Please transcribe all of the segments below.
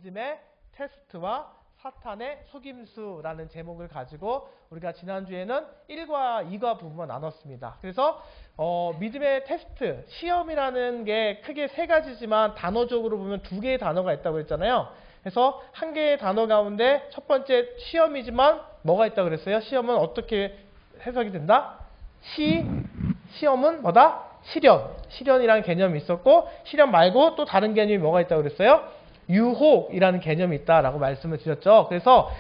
믿음의 테스트와 사탄의 속임수라는 제목을 가지고 우리가 지난주에는 1과 2과 부분만 나눴습니다. 그래서 믿음의 테스트, 시험이라는 게 크게 세 가지지만 단어적으로 보면 두 개의 단어가 있다고 했잖아요. 그래서 한 개의 단어 가운데 첫 번째 시험이지만 뭐가 있다고 그랬어요? 시험은 어떻게 해석이 된다? 시험은 뭐다? 실현이라는 개념이 있었고, 실현 말고 또 다른 개념이 뭐가 있다고 그랬어요? 유혹이라는 개념이 있다라고 말씀을 드렸죠. 그래서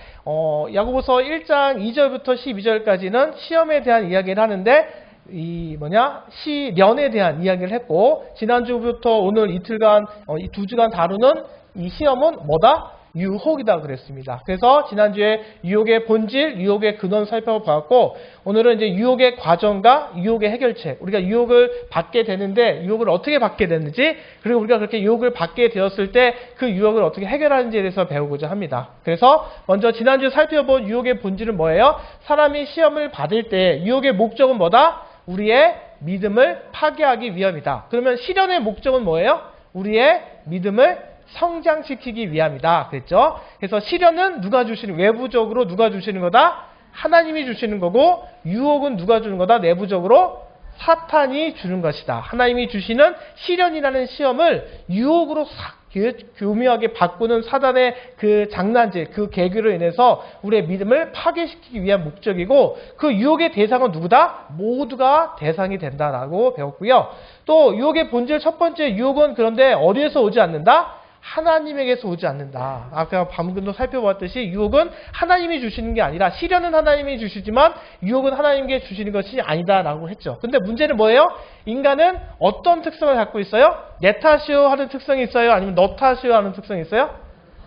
야고보서 1장 2절부터 12절까지는 시험에 대한 이야기를 하는데 시련에 대한 이야기를 했고, 지난주부터 오늘 이틀간 이 두 주간 다루는 이 시험은 뭐다? 유혹이다 그랬습니다. 그래서 지난주에 유혹의 본질, 유혹의 근원 살펴봤고, 오늘은 이제 유혹의 과정과 유혹의 해결책, 우리가 유혹을 받게 되는데 유혹을 어떻게 받게 됐는지, 그리고 우리가 그렇게 유혹을 받게 되었을 때 그 유혹을 어떻게 해결하는지에 대해서 배우고자 합니다. 그래서 먼저 지난주 살펴본 유혹의 본질은 뭐예요? 사람이 시험을 받을 때 유혹의 목적은 뭐다? 우리의 믿음을 파괴하기 위함이다. 그러면 시련의 목적은 뭐예요? 우리의 믿음을 성장시키기 위함이다 그랬죠. 그래서 시련은 외부적으로 누가 주시는 거다? 하나님이 주시는 거고, 유혹은 누가 주는 거다? 내부적으로 사탄이 주는 것이다. 하나님이 주시는 시련이라는 시험을 유혹으로 교묘하게 바꾸는 사단의 그 장난질, 그 계기로 인해서 우리의 믿음을 파괴시키기 위한 목적이고, 그 유혹의 대상은 누구다? 모두가 대상이 된다라고 배웠고요. 또 유혹의 본질 첫 번째, 유혹은 그런데 어디에서 오지 않는다? 하나님에게서 오지 않는다. 아까 방금도 살펴보았듯이 유혹은 하나님이 주시는 게 아니라, 시련은 하나님이 주시지만 유혹은 하나님께 주시는 것이 아니다라고 했죠. 근데 문제는 뭐예요? 인간은 어떤 특성을 갖고 있어요? 내 탓이요 하는 특성이 있어요? 아니면 너 탓이요 하는 특성이 있어요?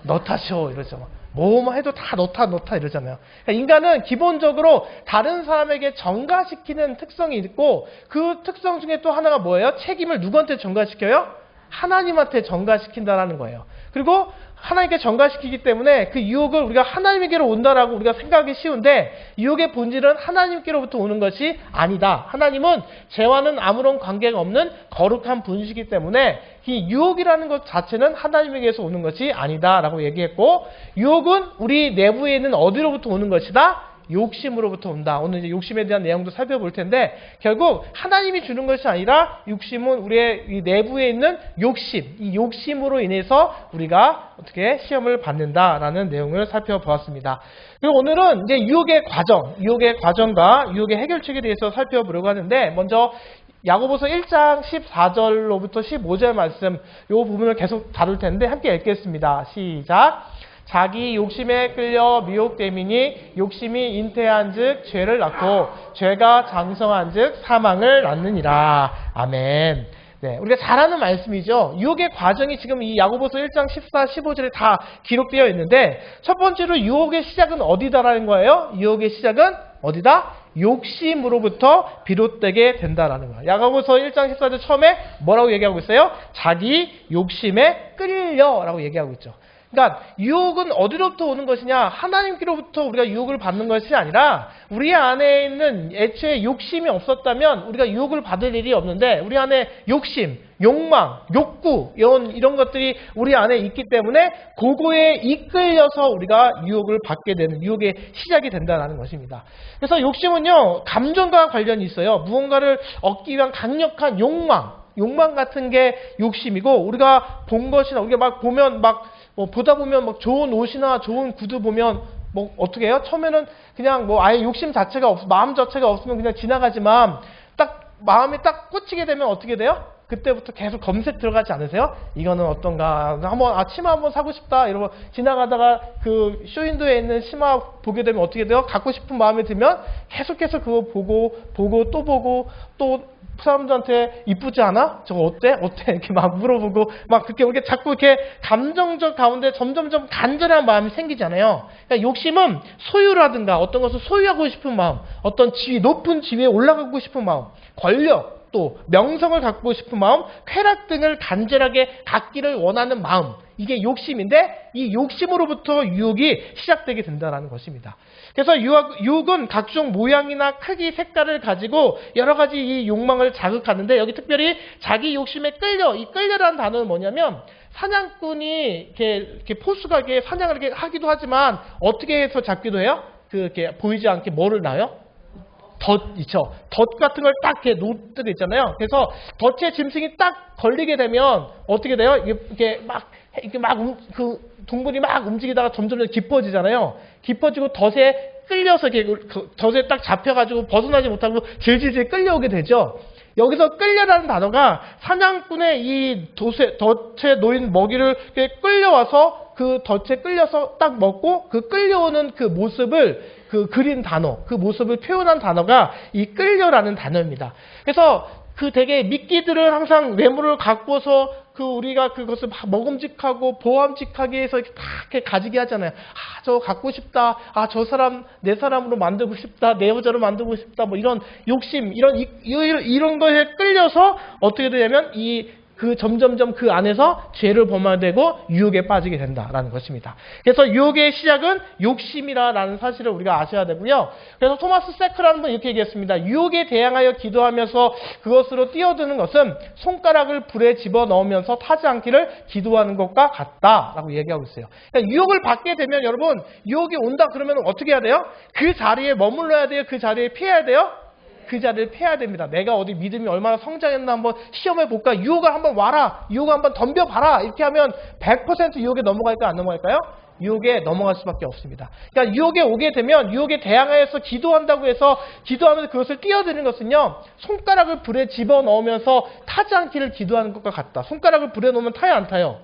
너 탓이요 이러죠. 뭐만 해도 다 너 탓 이러잖아요. 그러니까 인간은 기본적으로 다른 사람에게 전가시키는 특성이 있고, 그 특성 중에 또 하나가 뭐예요? 책임을 누구한테 전가시켜요? 하나님한테 전가시킨다라는 거예요. 그리고 하나님께 전가시키기 때문에 그 유혹을 우리가 하나님에게로 온다라고 우리가 생각하기 쉬운데, 유혹의 본질은 하나님께로부터 오는 것이 아니다. 하나님은 죄와는 아무런 관계가 없는 거룩한 분이시기 때문에 이 유혹이라는 것 자체는 하나님에게서 오는 것이 아니다라고 얘기했고, 유혹은 우리 내부에 있는 어디로부터 오는 것이다? 욕심으로부터 온다. 오늘 이제 욕심에 대한 내용도 살펴볼 텐데, 결국 하나님이 주는 것이 아니라 욕심은 우리의 이 내부에 있는 욕심, 이 욕심으로 인해서 우리가 어떻게 시험을 받는다라는 내용을 살펴보았습니다. 그리고 오늘은 이제 유혹의 과정과 유혹의 해결책에 대해서 살펴보려고 하는데, 먼저 야고보서 1장 14절로부터 15절 말씀, 이 부분을 계속 다룰 텐데 함께 읽겠습니다. 시작. 자기 욕심에 끌려 미혹됨이니 욕심이 잉태한 즉 죄를 낳고 죄가 장성한 즉 사망을 낳느니라. 아멘. 네, 우리가 잘 아는 말씀이죠. 유혹의 과정이 지금 이 야고보서 1장 14, 15절에 다 기록되어 있는데, 첫 번째로 유혹의 시작은 어디다라는 거예요? 유혹의 시작은 어디다? 욕심으로부터 비롯되게 된다라는 거예요. 야고보서 1장 14절 처음에 뭐라고 얘기하고 있어요? 자기 욕심에 끌려라고 얘기하고 있죠. 그러니까 유혹은 어디로부터 오는 것이냐? 하나님께로부터 우리가 유혹을 받는 것이 아니라, 우리 안에 있는 애초에 욕심이 없었다면 우리가 유혹을 받을 일이 없는데, 우리 안에 욕심, 욕망, 욕구 이런 것들이 우리 안에 있기 때문에 그거에 이끌려서 우리가 유혹을 받게 되는, 유혹의 시작이 된다는 것입니다. 그래서 욕심은요, 감정과 관련이 있어요. 무언가를 얻기 위한 강력한 욕망 같은 게 욕심이고, 우리가 본 것이나 우리가 막 보면 보다 보면 막 좋은 옷이나 좋은 구두 보면 어떻게 해요? 처음에는 그냥 아예 욕심 자체가 마음 자체가 없으면 그냥 지나가지만, 딱 마음이 딱 꽂히게 되면 어떻게 돼요? 그때부터 계속 검색 들어가지 않으세요? 이거는 어떤가? 치마 한번 사고 싶다 이러고 지나가다가 그 쇼윈도에 있는 치마 보게 되면 어떻게 돼요? 갖고 싶은 마음이 들면 계속해서 그거 보고 또 보고, 또 사람들한테 이쁘지 않아? 저거 어때? 이렇게 막 물어보고, 그렇게 자꾸 이렇게 감정적 가운데 점점점 간절한 마음이 생기잖아요. 그러니까 욕심은 소유라든가 어떤 것을 소유하고 싶은 마음, 어떤 높은 지위에 올라가고 싶은 마음, 권력, 또 명성을 갖고 싶은 마음, 쾌락 등을 간절하게 갖기를 원하는 마음, 이게 욕심인데 이 욕심으로부터 유혹이 시작되게 된다는 것입니다. 그래서 유혹은 각종 모양이나 크기, 색깔을 가지고 여러 가지 이 욕망을 자극하는데 여기 특별히 자기 욕심에 끌려, 이 끌려라는 단어는 뭐냐면 사냥꾼이 이렇게 포수가 이렇게 사냥을 이렇게 하기도 하지만 어떻게 해서 잡기도 해요? 이렇게 보이지 않게 뭐를 놔요? 덫 있죠. 덫 같은 걸 딱 이렇게 놓게 있잖아요. 그래서 덫에 짐승이 딱 걸리게 되면 어떻게 돼요? 이게 막 그 동물이 막 움직이다가 점점 깊어지잖아요. 깊어지고 덫에 끌려서 이렇게 덫에 딱 잡혀가지고 벗어나지 못하고 질질질 끌려오게 되죠. 여기서 끌려라는 단어가 사냥꾼의 이 덫에 놓인 먹이를 끌려와서 그 덫에 끌려서 딱 먹고 그 끌려오는 그 모습을 그린 단어, 그 모습을 표현한 단어가 이 끌려라는 단어입니다. 그래서 되게 미끼들을 항상 외모를 갖고서 우리가 그것을 먹음직하고 보암직하게 해서 이렇게 다 이렇게 가지게 하잖아요. 저 갖고 싶다. 저 사람 내 사람으로 만들고 싶다. 내 여자로 만들고 싶다. 뭐 이런 욕심, 이런 거에 끌려서 어떻게 되냐면 점점점 그 안에서 죄를 범하게 되고 유혹에 빠지게 된다라는 것입니다. 그래서 유혹의 시작은 욕심이라는 사실을 우리가 아셔야 되고요. 그래서 토마스 세크라는 분 이렇게 얘기했습니다. 유혹에 대항하여 기도하면서 그것으로 뛰어드는 것은 손가락을 불에 집어넣으면서 타지 않기를 기도하는 것과 같다라고 얘기하고 있어요. 그러니까 유혹을 받게 되면 여러분 유혹이 온다 그러면 어떻게 해야 돼요? 그 자리에 머물러야 돼요? 그 자리에 피해야 돼요? 그 자리를 피해야 됩니다. 내가 어디 믿음이 얼마나 성장했나 한번 시험해 볼까? 유혹을 한번 와라. 유혹을 한번 덤벼봐라. 이렇게 하면 100% 유혹에 넘어갈까요? 안 넘어갈까요? 유혹에 넘어갈 수밖에 없습니다. 그러니까 유혹에 오게 되면 유혹에 대항하여서 기도한다고 해서 기도하면서 그것을 뛰어드는 것은요. 손가락을 불에 집어넣으면서 타지 않기를 기도하는 것과 같다. 손가락을 불에 넣으면 타요? 안 타요?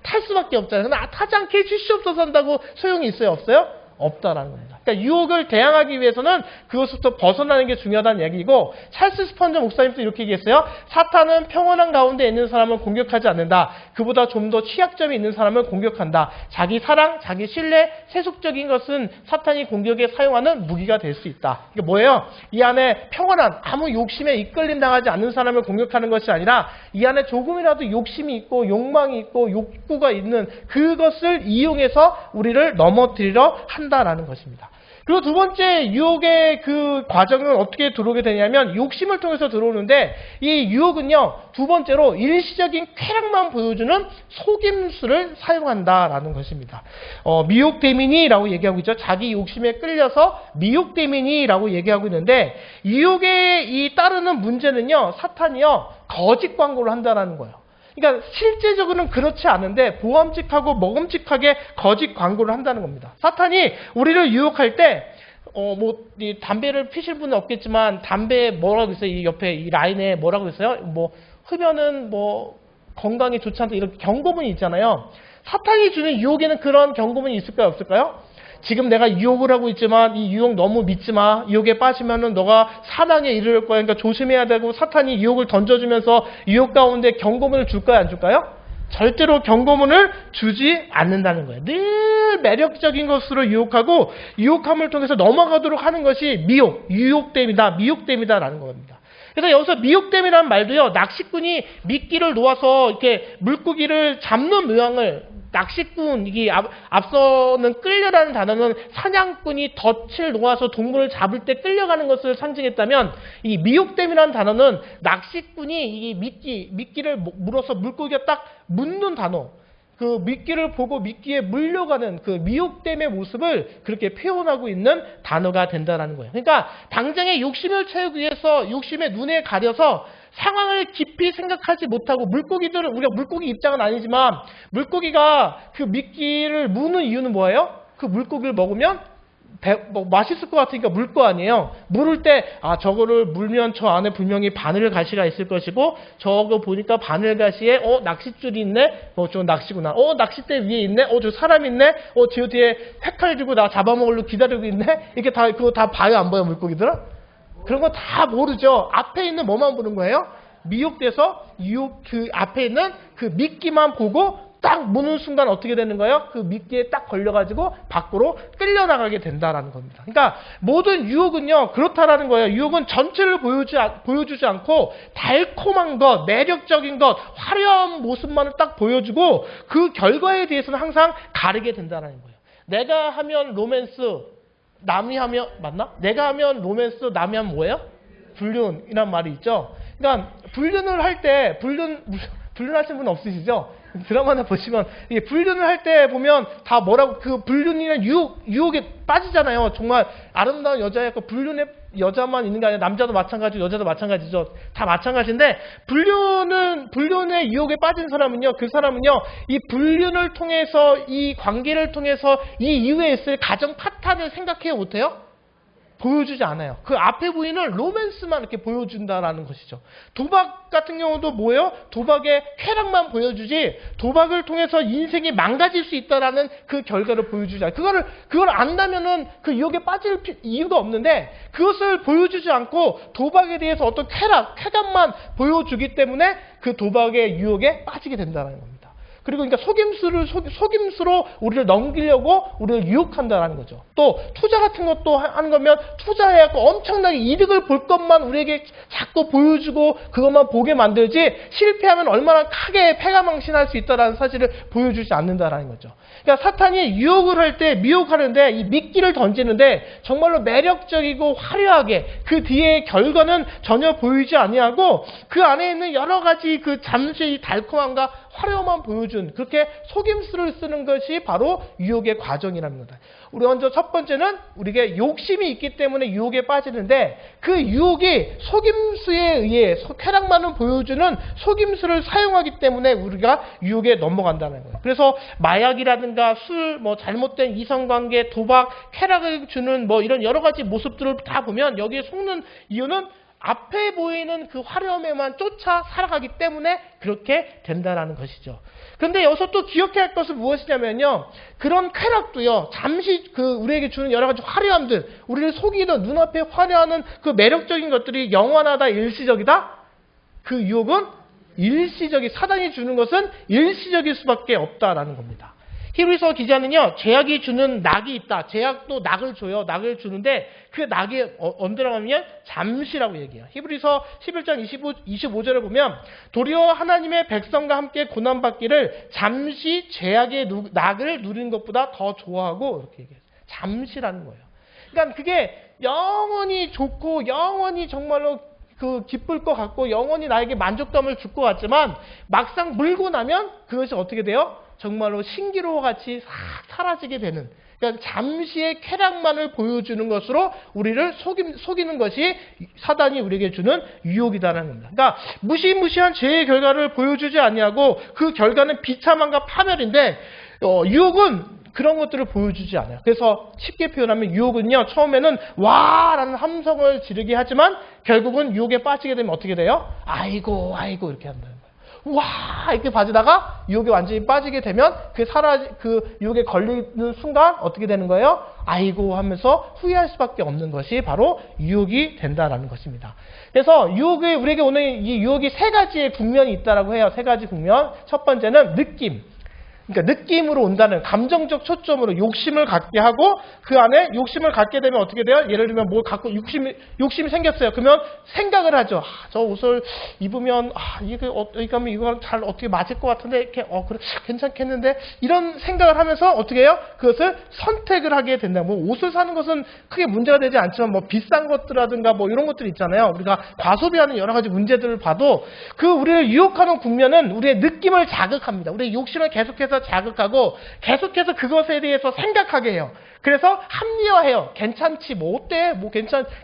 탈 수밖에 없잖아요. 근데 타지 않게 해주시옵소서 한다고 소용이 있어요? 없어요? 없다라는 겁니다. 그러니까 유혹을 대항하기 위해서는 그것부터 벗어나는 게 중요하다는 얘기고 찰스 스펀저 목사님도 이렇게 얘기했어요. 사탄은 평온한 가운데 있는 사람을 공격하지 않는다. 그보다 좀 더 취약점이 있는 사람을 공격한다. 자기 사랑, 자기 신뢰, 세속적인 것은 사탄이 공격에 사용하는 무기가 될 수 있다. 이게 뭐예요? 이 안에 평온한 아무 욕심에 이끌림 당하지 않는 사람을 공격하는 것이 아니라 이 안에 조금이라도 욕심이 있고 욕망이 있고 욕구가 있는 그것을 이용해서 우리를 넘어뜨리려 한다라는 것입니다. 그리고 두 번째 유혹의 그 과정은 어떻게 들어오게 되냐면 욕심을 통해서 들어오는데 이 유혹은요 두 번째로 일시적인 쾌락만 보여주는 속임수를 사용한다라는 것입니다. 미혹대민이라고 얘기하고 있죠. 자기 욕심에 끌려서 미혹대민이라고 얘기하고 있는데 유혹에 이 따르는 문제는요 사탄이요 거짓 광고를 한다라는 거예요. 그러니까 실제적으로는 그렇지 않은데 보암직하고 먹음직하게 거짓 광고를 한다는 겁니다. 사탄이 우리를 유혹할 때 이 담배를 피실 분은 없겠지만 담배에 뭐라고 있어요? 이 옆에 이 라인에 뭐라고 있어요? 뭐 흡연은 뭐 건강에 좋지 않다 이런 경고문이 있잖아요. 사탄이 주는 유혹에는 그런 경고문이 있을까요? 없을까요? 지금 내가 유혹을 하고 있지만 이 유혹 너무 믿지 마. 유혹에 빠지면은 너가 사망에 이르를 거야. 그러니까 조심해야 되고 사탄이 유혹을 던져주면서 유혹 가운데 경고문을 줄까요? 안 줄까요? 절대로 경고문을 주지 않는다는 거예요. 늘 매력적인 것으로 유혹하고 유혹함을 통해서 넘어가도록 하는 것이 미혹됨이다라는 겁니다. 그래서 여기서 미혹됨이라는 말도요. 낚시꾼이 미끼를 놓아서 이렇게 물고기를 잡는 모양을 낚시꾼, 이게 앞서는 끌려라는 단어는 사냥꾼이 덫을 놓아서 동물을 잡을 때 끌려가는 것을 상징했다면 이 미혹됨이라는 단어는 낚시꾼이 이 미끼를 물어서 물고기가 딱 묻는 단어, 그 미끼를 보고 미끼에 물려가는 그 미혹됨의 모습을 그렇게 표현하고 있는 단어가 된다는 거예요. 그러니까 당장의 욕심을 채우기 위해서 욕심의 눈에 가려서 상황을 깊이 생각하지 못하고 물고기들은 우리가 물고기 입장은 아니지만 물고기가 그 미끼를 무는 이유는 뭐예요? 그 물고기를 먹으면 맛있을 것 같으니까 물 거 아니에요. 물을 때 저거를 물면 저 안에 분명히 바늘가시가 있을 것이고 저거 보니까 바늘가시에 낚싯줄이 있네. 저 낚시구나. 낚싯대 위에 있네. 저 사람 있네. 저 뒤에 회칼 들고 나 잡아먹으려고 기다리고 있네. 이렇게 다 그거 다 봐요 안 봐요 물고기들은? 그런 거 다 모르죠. 앞에 있는 뭐만 보는 거예요? 미혹돼서 유혹 그 앞에 있는 그 미끼만 보고 딱 무는 순간 어떻게 되는 거예요? 그 미끼에 딱 걸려가지고 밖으로 끌려나가게 된다라는 겁니다. 그러니까 모든 유혹은요, 그렇다라는 거예요. 유혹은 전체를 보여주지 않고 달콤한 것, 매력적인 것, 화려한 모습만을 딱 보여주고 그 결과에 대해서는 항상 가리게 된다는 거예요. 내가 하면 로맨스, 남이 하면, 맞나? 내가 하면 로맨스, 남이 하면 뭐예요? 불륜이란 말이 있죠. 그러니까 불륜을 할 때, 불륜하신 분 없으시죠? 드라마나 보시면 이게 불륜을 할 때 보면 다 뭐라고 그 불륜이나 유혹에 빠지잖아요. 정말 아름다운 여자였고 불륜에 여자만 있는 게 아니라 남자도 마찬가지고 여자도 마찬가지죠. 다 마찬가지인데 불륜의 유혹에 빠진 사람은요. 그 사람은요. 이 불륜을 통해서 이 관계를 통해서 이 이후에 있을 가정 파탄을 생각해 못해요? 보여주지 않아요. 그 앞에 보이는 로맨스만 이렇게 보여준다라는 것이죠. 도박 같은 경우도 뭐예요? 도박의 쾌락만 보여주지 도박을 통해서 인생이 망가질 수 있다라는 그 결과를 보여주지 않아요. 그걸 안다면은 그 유혹에 빠질 이유가 없는데 그것을 보여주지 않고 도박에 대해서 어떤 쾌감만 보여주기 때문에 그 도박의 유혹에 빠지게 된다는 겁니다. 그리고 그러니까 속임수로 우리를 넘기려고 우리를 유혹한다는 거죠. 또 투자 같은 것도 하는 거면 투자해갖고 엄청나게 이득을 볼 것만 우리에게 자꾸 보여주고 그것만 보게 만들지 실패하면 얼마나 크게 패가망신할 수 있다는 사실을 보여주지 않는다는 거죠. 그러니까 사탄이 유혹을 할 때 미혹하는데 이 미끼를 던지는데 정말로 매력적이고 화려하게 그 뒤에 결과는 전혀 보이지 아니하고 그 안에 있는 여러 가지 그 잠시의 달콤함과 화려함만 보여준 그렇게 속임수를 쓰는 것이 바로 유혹의 과정이랍니다. 우리 먼저 첫 번째는 우리에게 욕심이 있기 때문에 유혹에 빠지는데 그 유혹이 속임수에 의해 쾌락만을 보여주는 속임수를 사용하기 때문에 우리가 유혹에 넘어간다는 거예요. 그래서 마약이라든가 술, 잘못된 이성관계, 도박, 쾌락을 주는 이런 여러 가지 모습들을 다 보면 여기에 속는 이유는 앞에 보이는 그 화려함에만 쫓아 살아가기 때문에 그렇게 된다는 것이죠. 그런데 여기서 또 기억해야 할 것은 무엇이냐면요. 그런 쾌락도요. 잠시 우리에게 주는 여러 가지 화려함들, 우리를 속이는 눈앞에 화려하는 그 매력적인 것들이 영원하다, 일시적이다? 그 유혹은 사단이 주는 것은 일시적일 수밖에 없다라는 겁니다. 히브리서 기자는요. 죄악이 주는 낙이 있다. 죄악도 낙을 줘요. 낙을 주는데 그 낙이 언제라고 하면 잠시라고 얘기해요. 히브리서 11장 25절을 보면 도리어 하나님의 백성과 함께 고난받기를 잠시 죄악의 낙을 누리는 것보다 더 좋아하고 이렇게 얘기해요. 잠시라는 거예요. 그러니까 그게 영원히 좋고 영원히 정말로 기쁠 것 같고 영원히 나에게 만족감을 줄 것 같지만 막상 물고 나면 그것이 어떻게 돼요? 정말로 신기루와 같이 싹 사라지게 되는 그러니까 잠시의 쾌락만을 보여주는 것으로 우리를 속이는 것이 사단이 우리에게 주는 유혹이다라는 겁니다. 그러니까 무시무시한 죄의 결과를 보여주지 아니하고 그 결과는 비참함과 파멸인데 유혹은 그런 것들을 보여주지 않아요. 그래서 쉽게 표현하면 유혹은요. 처음에는 와라는 함성을 지르게 하지만 결국은 유혹에 빠지게 되면 어떻게 돼요? 아이고 이렇게 한다는 거예요. 와 이렇게 빠지다가 유혹에 완전히 빠지게 되면 그 유혹에 걸리는 순간 어떻게 되는 거예요? 아이고 하면서 후회할 수밖에 없는 것이 바로 유혹이 된다라는 것입니다. 그래서 우리에게 오늘 이 유혹이 세 가지의 국면이 있다라고 해요. 세 가지 국면. 첫 번째는 느낌. 그러니까 느낌으로 온다는 감정적 초점으로 욕심을 갖게 하고 그 안에 욕심을 갖게 되면 어떻게 돼요? 예를 들면 뭘 갖고 욕심이 생겼어요. 그러면 생각을 하죠. 저 옷을 입으면 이거랑 잘 어떻게 맞을 것 같은데 이렇게 그래 괜찮겠는데 이런 생각을 하면서 어떻게 해요? 그것을 선택을 하게 된다. 옷을 사는 것은 크게 문제가 되지 않지만 비싼 것들이라든가 이런 것들 있잖아요. 우리가 과소비하는 여러 가지 문제들을 봐도 우리를 유혹하는 국면은 우리의 느낌을 자극합니다. 우리의 욕심을 계속해서 자극하고 계속해서 그것에 대해서 생각하게 해요. 그래서 합리화해요. 괜찮지, 어때?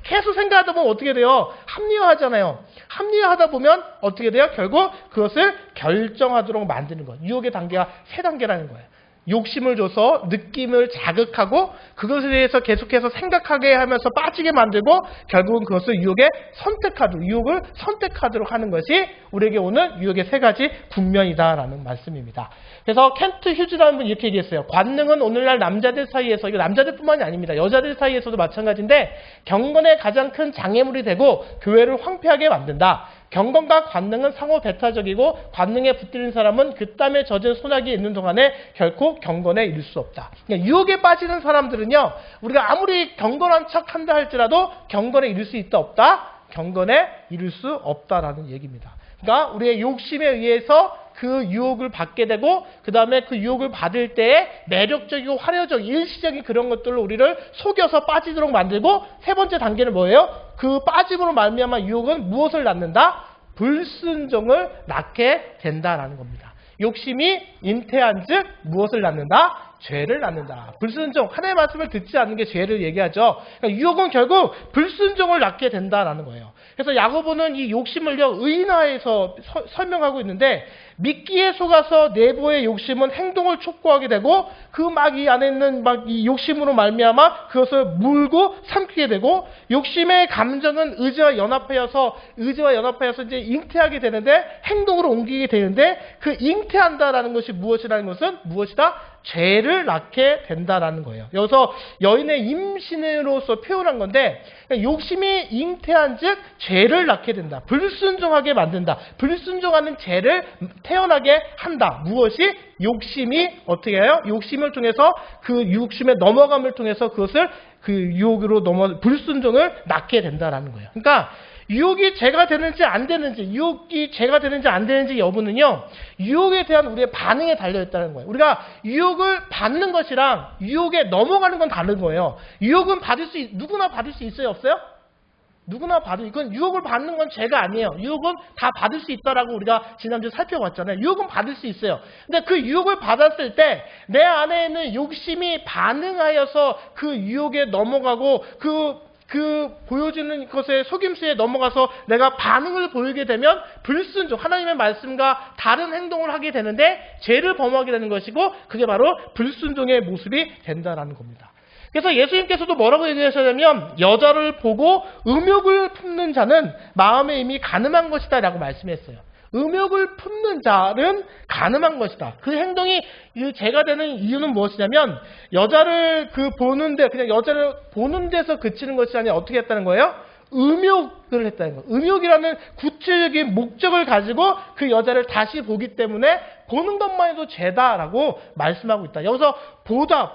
계속 생각하다 보면 어떻게 돼요? 합리화하잖아요. 합리화하다 보면 어떻게 돼요? 결국 그것을 결정하도록 만드는 것. 유혹의 단계가 세 단계라는 거예요. 욕심을 줘서 느낌을 자극하고 그것에 대해서 계속해서 생각하게 하면서 빠지게 만들고 결국은 그것을 유혹을 선택하도록 하는 것이 우리에게 오는 유혹의 세 가지 국면이다라는 말씀입니다. 그래서 켄트 휴즈라는 분이 이렇게 얘기했어요. 관능은 오늘날 남자들 사이에서, 이거 남자들뿐만이 아닙니다. 여자들 사이에서도 마찬가지인데 경건의 가장 큰 장애물이 되고 교회를 황폐하게 만든다. 경건과 관능은 상호 배타적이고 관능에 붙들린 사람은 그 땀에 젖은 소나기에 있는 동안에 결코 경건에 이를 수 없다. 그러니까 유혹에 빠지는 사람들은요, 우리가 아무리 경건한 척 한다 할지라도 경건에 이를 수 있다 없다? 경건에 이를 수 없다라는 얘기입니다. 그러니까 우리의 욕심에 의해서 그 유혹을 받게 되고 그 다음에 그 유혹을 받을 때에 매력적이고 화려적, 일시적인 그런 것들로 우리를 속여서 빠지도록 만들고, 세 번째 단계는 뭐예요? 그 빠짐으로 말미암아 유혹은 무엇을 낳는다? 불순종을 낳게 된다라는 겁니다. 욕심이 잉태한 즉 무엇을 낳는다? 죄를 낳는다. 불순종, 하나님의 말씀을 듣지 않는 게 죄를 얘기하죠. 그러니까 유혹은 결국 불순종을 낳게 된다라는 거예요. 그래서 야고보는 이 욕심을요, 의인화해서 설명하고 있는데, 미끼에 속아서 내부의 욕심은 행동을 촉구하게 되고, 그 막 이 안에 있는 막 이 욕심으로 말미암아 그것을 물고 삼키게 되고, 욕심의 감정은 의지와 연합하여서 이제 잉태하게 되는데, 행동으로 옮기게 되는데, 그 잉태한다라는 것이 무엇이라는 것은 무엇이다? 죄를 낳게 된다라는 거예요. 여기서 여인의 임신으로서 표현한 건데, 욕심이 잉태한 즉 죄를 낳게 된다. 불순종하게 만든다. 불순종하는 죄를 태어나게 한다. 무엇이? 욕심이 어떻게 해요? 욕심을 통해서 그 욕심의 넘어감을 통해서 그것을 그 유혹으로 불순종을 낳게 된다라는 거예요. 그러니까 유혹이 죄가 되는지 안 되는지, 유혹이 죄가 되는지 안 되는지 여부는요, 유혹에 대한 우리의 반응에 달려있다는 거예요. 우리가 유혹을 받는 것이랑 유혹에 넘어가는 건 다른 거예요. 유혹은 누구나 받을 수 있어요, 없어요? 누구나 이건 유혹을 받는 건 죄가 아니에요. 유혹은 다 받을 수 있다라고 우리가 지난주에 살펴봤잖아요. 유혹은 받을 수 있어요. 근데 그 유혹을 받았을 때 내 안에 있는 욕심이 반응하여서 그 유혹에 넘어가고 그 보여주는 것에 속임수에 넘어가서 내가 반응을 보이게 되면 불순종, 하나님의 말씀과 다른 행동을 하게 되는데 죄를 범하게 되는 것이고, 그게 바로 불순종의 모습이 된다라는 겁니다. 그래서 예수님께서도 뭐라고 얘기하셨냐면, 여자를 보고 음욕을 품는 자는 마음에 이미 간음한 것이다 라고 말씀했어요. 음욕을 품는 자는 간음한 것이다. 그 행동이 죄가 되는 이유는 무엇이냐면, 여자를 보는 데서 그치는 것이 아니라 어떻게 했다는 거예요? 음욕을 했다는 거예요. 음욕이라는 구체적인 목적을 가지고 그 여자를 다시 보기 때문에 보는 것만 해도 죄다라고 말씀하고 있다. 여기서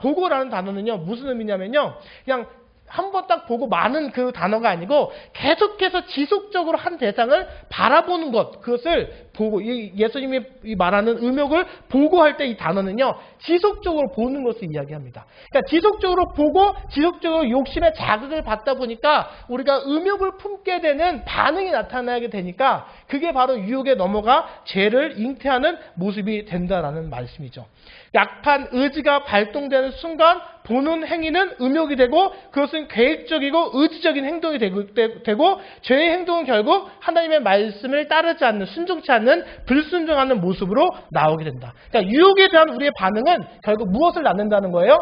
보고라는 단어는요, 무슨 의미냐면요, 그냥 한 번 딱 보고 마는 그 단어가 아니고 계속해서 지속적으로 한 대상을 바라보는 것, 그것을 보고, 예수님이 말하는 음욕을 보고할 때 이 단어는요, 지속적으로 보는 것을 이야기합니다. 그러니까 지속적으로 보고 지속적으로 욕심의 자극을 받다 보니까 우리가 음욕을 품게 되는 반응이 나타나게 되니까 그게 바로 유혹에 넘어가 죄를 잉태하는 모습이 된다라는 말씀이죠. 약한 의지가 발동되는 순간 보는 행위는 음욕이 되고, 그것은 계획적이고 의지적인 행동이 되고 죄의 행동은 결국 하나님의 말씀을 따르지 않는, 순종치 않는 불순종하는 모습으로 나오게 된다. 그러니까 유혹에 대한 우리의 반응은 결국 무엇을 낳는다는 거예요?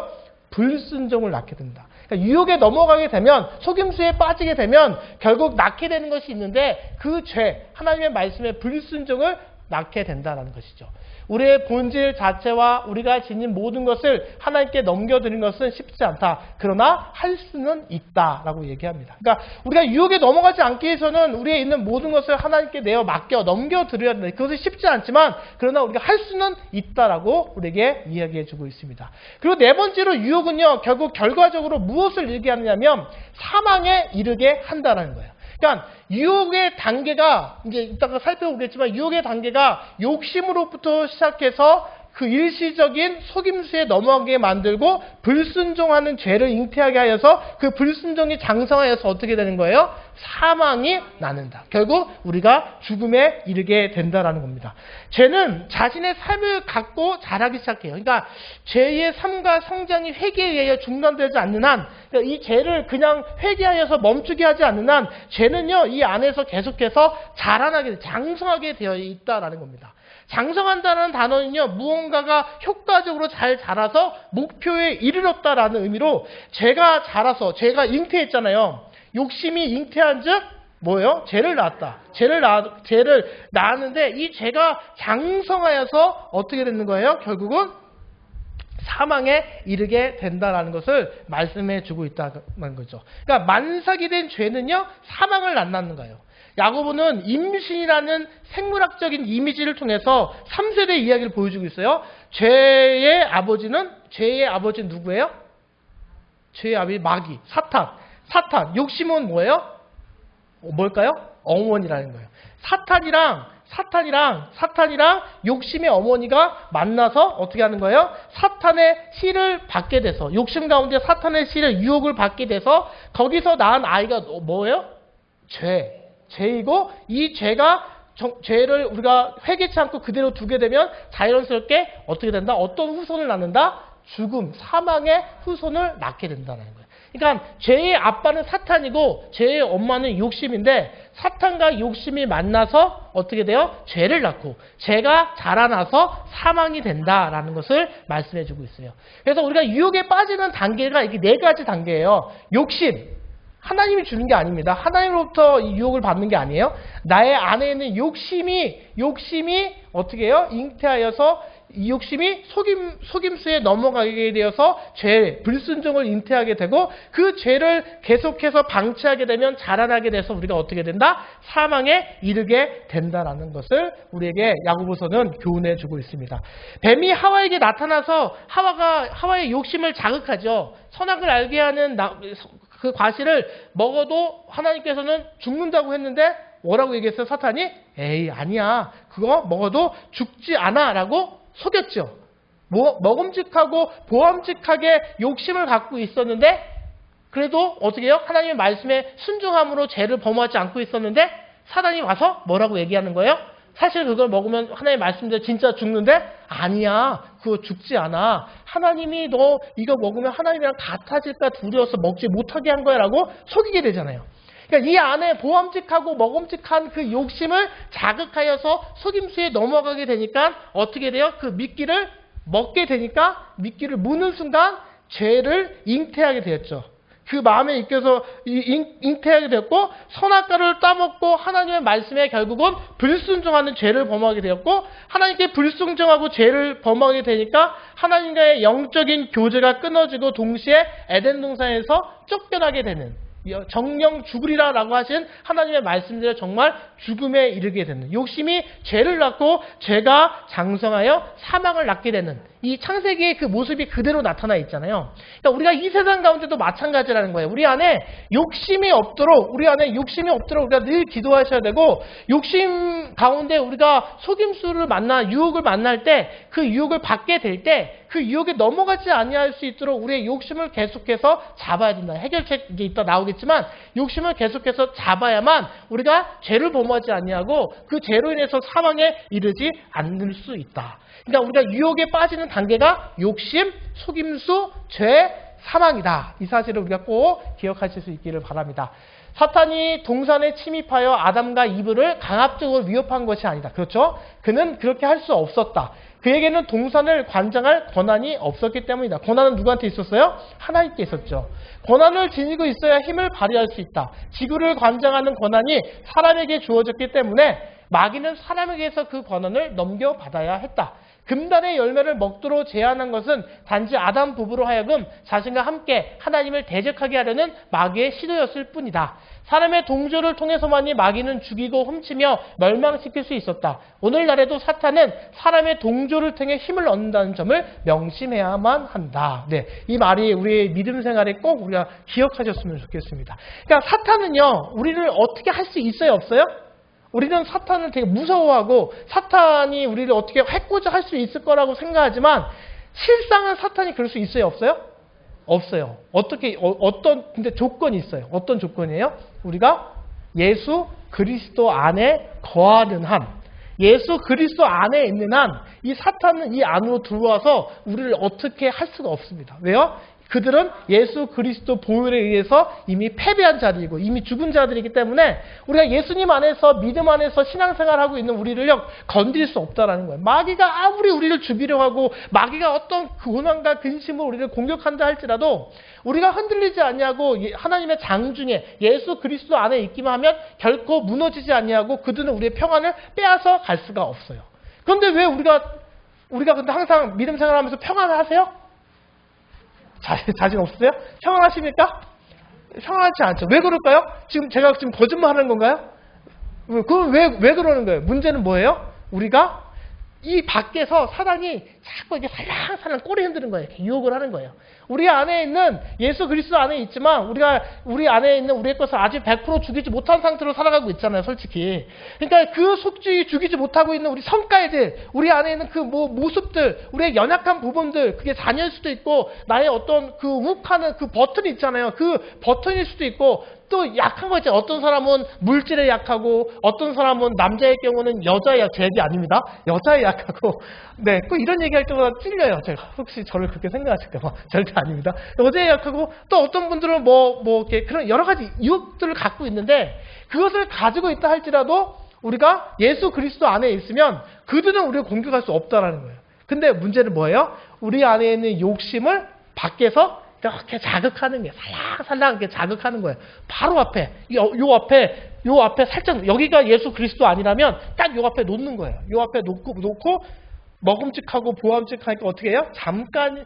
불순종을 낳게 된다. 그러니까 유혹에 넘어가게 되면, 속임수에 빠지게 되면 결국 낳게 되는 것이 있는데, 그 죄, 하나님의 말씀의 불순종을 낳게 된다는 것이죠. 우리의 본질 자체와 우리가 지닌 모든 것을 하나님께 넘겨드리는 것은 쉽지 않다. 그러나 할 수는 있다라고 얘기합니다. 그러니까 우리가 유혹에 넘어가지 않기 위해서는 우리에 있는 모든 것을 하나님께 넘겨드려야 된다. 그것은 쉽지 않지만 그러나 우리가 할 수는 있다라고 우리에게 이야기해주고 있습니다. 그리고 네 번째로 유혹은요, 결국 결과적으로 무엇을 얘기하느냐면 사망에 이르게 한다라는 거예요. 그러니까 유혹의 단계가, 이제 이따가 살펴보겠지만, 유혹의 단계가 욕심으로부터 시작해서 그 일시적인 속임수에 넘어가게 만들고 불순종하는 죄를 잉태하게 하여서 그 불순종이 장성하여서 어떻게 되는 거예요? 사망이 나는다. 결국 우리가 죽음에 이르게 된다라는 겁니다. 죄는 자신의 삶을 갖고 자라기 시작해요. 그러니까 죄의 삶과 성장이 회개에 의해 중단되지 않는 한, 이 죄를 그냥 회개하여서 멈추게 하지 않는 한 죄는요, 이 안에서 계속해서 자라나게, 장성하게 되어 있다라는 겁니다. 장성한다는 단어는요, 무언가가 효과적으로 잘 자라서 목표에 이르렀다라는 의미로, 죄가 자라서, 죄가 잉태했잖아요. 욕심이 잉태한 즉 뭐예요? 죄를 낳았다. 죄를 낳았는데 이 죄가 장성하여서 어떻게 되는 거예요? 결국은 사망에 이르게 된다라는 것을 말씀해 주고 있다는 거죠. 그러니까 만삭이 된 죄는요, 사망을 안 낳는 거예요. 야고보는 임신이라는 생물학적인 이미지를 통해서 3세대 이야기를 보여주고 있어요. 죄의 아버지는 누구예요? 죄의 아버지 마귀, 사탄. 욕심은 뭐예요? 뭘까요? 어머니라는 거예요. 사탄이랑 욕심의 어머니가 만나서 어떻게 하는 거예요? 사탄의 씨를 받게 돼서, 욕심 가운데 사탄의 씨를 유혹을 받게 돼서 거기서 낳은 아이가 뭐예요? 죄이고, 이 죄를 우리가 회개치 않고 그대로 두게 되면 자연스럽게 어떻게 된다? 어떤 후손을 낳는다? 죽음, 사망의 후손을 낳게 된다는 거예요. 그러니까 죄의 아빠는 사탄이고 죄의 엄마는 욕심인데, 사탄과 욕심이 만나서 어떻게 돼요? 죄를 낳고 죄가 자라나서 사망이 된다라는 것을 말씀해 주고 있어요. 그래서 우리가 유혹에 빠지는 단계가 이렇게 4가지 단계예요. 욕심, 하나님이 주는 게 아닙니다. 하나님으로부터 이 유혹을 받는 게 아니에요. 나의 안에 있는 욕심이 어떻게 해요? 잉태하여서 이 욕심이 속임수에 넘어가게 되어서 죄, 불순종을 잉태하게 되고, 그 죄를 계속해서 방치하게 되면 자라나게 돼서 우리가 어떻게 된다? 사망에 이르게 된다라는 것을 우리에게 야고보서는 교훈해 주고 있습니다. 뱀이 하와에게 나타나서 하와의 욕심을 자극하죠. 선악을 알게 하는 그 과실을 먹어도 하나님께서는 죽는다고 했는데 뭐라고 얘기했어요? 사탄이? 에이, 아니야. 그거 먹어도 죽지 않아 라고 속였죠. 먹음직하고 보암직하게 욕심을 갖고 있었는데, 그래도 어떻게 해요? 하나님의 말씀에 순종함으로 죄를 범하지 않고 있었는데 사단이 와서 뭐라고 얘기하는 거예요? 사실 그걸 먹으면 하나님의 말씀대로 진짜 죽는데, 아니야, 그거 죽지 않아. 하나님이 너 이거 먹으면 하나님이랑 같아질까 두려워서 먹지 못하게 한 거야 라고 속이게 되잖아요. 그러니까 이 안에 보암직하고 먹음직한 그 욕심을 자극하여서 속임수에 넘어가게 되니까 어떻게 돼요? 그 미끼를 먹게 되니까 미끼를 무는 순간 죄를 잉태하게 되었죠. 그 마음에 익혀서 잉태하게 되었고, 선악과를 따먹고 하나님의 말씀에 결국은 불순종하는 죄를 범하게 되었고, 하나님께 불순종하고 죄를 범하게 되니까 하나님과의 영적인 교제가 끊어지고 동시에 에덴 동산에서 쫓겨나게 되는, 정령 죽으리라 라고 하신 하나님의 말씀대로 정말 죽음에 이르게 되는, 욕심이 죄를 낳고 죄가 장성하여 사망을 낳게 되는 이 창세기의 그 모습이 그대로 나타나 있잖아요. 그러니까 우리가 이 세상 가운데도 마찬가지라는 거예요. 우리 안에 욕심이 없도록 우리가 늘 기도하셔야 되고, 욕심 가운데 우리가 속임수를 유혹을 만날 때, 그 유혹을 받게 될 때 그 유혹에 넘어가지 아니할 수 있도록 우리의 욕심을 계속해서 잡아야 된다. 해결책 이제 이따 나오겠지만, 욕심을 계속해서 잡아야만 우리가 죄를 범하지 아니하고 그 죄로 인해서 사망에 이르지 않을 수 있다. 그러니까 우리가 유혹에 빠지는 단계가 욕심, 속임수, 죄, 사망이다. 이 사실을 우리가 꼭 기억하실 수 있기를 바랍니다. 사탄이 동산에 침입하여 아담과 이브를 강압적으로 위협한 것이 아니다. 그렇죠? 그는 그렇게 할 수 없었다. 그에게는 동산을 관장할 권한이 없었기 때문이다. 권한은 누구한테 있었어요? 하나님께 있었죠. 권한을 지니고 있어야 힘을 발휘할 수 있다. 지구를 관장하는 권한이 사람에게 주어졌기 때문에 마귀는 사람에게서 그 권한을 넘겨받아야 했다. 금단의 열매를 먹도록 제한한 것은 단지 아담 부부로 하여금 자신과 함께 하나님을 대적하게 하려는 마귀의 시도였을 뿐이다. 사람의 동조를 통해서만이 마귀는 죽이고 훔치며 멸망시킬 수 있었다. 오늘날에도 사탄은 사람의 동조를 통해 힘을 얻는다는 점을 명심해야만 한다. 네, 이 말이 우리의 믿음 생활에 꼭 우리가 기억하셨으면 좋겠습니다. 그러니까 사탄은요, 우리를 어떻게 할 수 있어요, 없어요? 우리는 사탄을 되게 무서워하고 사탄이 우리를 어떻게 해코지 할 수 있을 거라고 생각하지만, 실상은 사탄이 그럴 수 있어요, 없어요? 없어요. 근데 조건이 있어요. 어떤 조건이에요? 우리가 예수 그리스도 안에 거하는 한, 예수 그리스도 안에 있는 한, 이 사탄은 이 안으로 들어와서 우리를 어떻게 할 수가 없습니다. 왜요? 그들은 예수 그리스도 보혈에 의해서 이미 패배한 자들이고 이미 죽은 자들이기 때문에 우리가 예수님 안에서, 믿음 안에서 신앙생활하고 있는 우리를요, 건드릴 수 없다라는 거예요. 마귀가 아무리 우리를 죽이려 하고 마귀가 어떤 고난과 근심으로 우리를 공격한다 할지라도 우리가 흔들리지 아니하고 하나님의 장중에 예수 그리스도 안에 있기만 하면 결코 무너지지 아니하고 그들은 우리의 평안을 빼앗아 갈 수가 없어요. 그런데 왜 우리가 근데 항상 믿음 생활하면서 평안을 하세요? 자신 없으세요? 평안하십니까? 평안하지 않죠. 왜 그럴까요? 제가 지금 거짓말 하는 건가요? 그럼 왜 그러는 거예요? 문제는 뭐예요? 우리가 이 밖에서 사단이 자꾸 이렇게 살랑살랑 꼬리 흔드는 거예요. 이렇게 유혹을 하는 거예요. 우리 안에 있는 예수 그리스도 안에 있지만 우리 안에 있는 우리의 것을 아직 100% 죽이지 못한 상태로 살아가고 있잖아요. 솔직히. 그러니까 그 속죄 죽이지 못하고 있는 우리 성깔들, 우리 안에 있는 그 모습들, 우리의 연약한 부분들, 그게 자녀일 수도 있고 나의 어떤 그 욱하는 그 버튼이 있잖아요. 그 버튼일 수도 있고 또 약한 거 있잖아요. 어떤 사람은 물질에 약하고 어떤 사람은 남자의 경우는 여자의 제 얘기 아닙니다. 여자에 약하고 네, 꼭 이런 얘기할 때마다 찔려요. 제가 혹시 저를 그렇게 생각하실까 봐. 절대 아닙니다. 여자에 약하고 또 어떤 분들은 이렇게 그런 여러 가지 유혹들을 갖고 있는데 그것을 가지고 있다 할지라도 우리가 예수 그리스도 안에 있으면 그들은 우리가 공격할 수 없다라는 거예요. 근데 문제는 뭐예요? 우리 안에 있는 욕심을 밖에서 이렇게 자극하는 게 살랑살랑 이렇게 자극하는 거예요. 바로 앞에 요 앞에 살짝 여기가 예수 그리스도 아니라면 딱 요 앞에 놓는 거예요. 요 앞에 놓고 먹음직하고 보암직하니까 어떻게 해요? 잠깐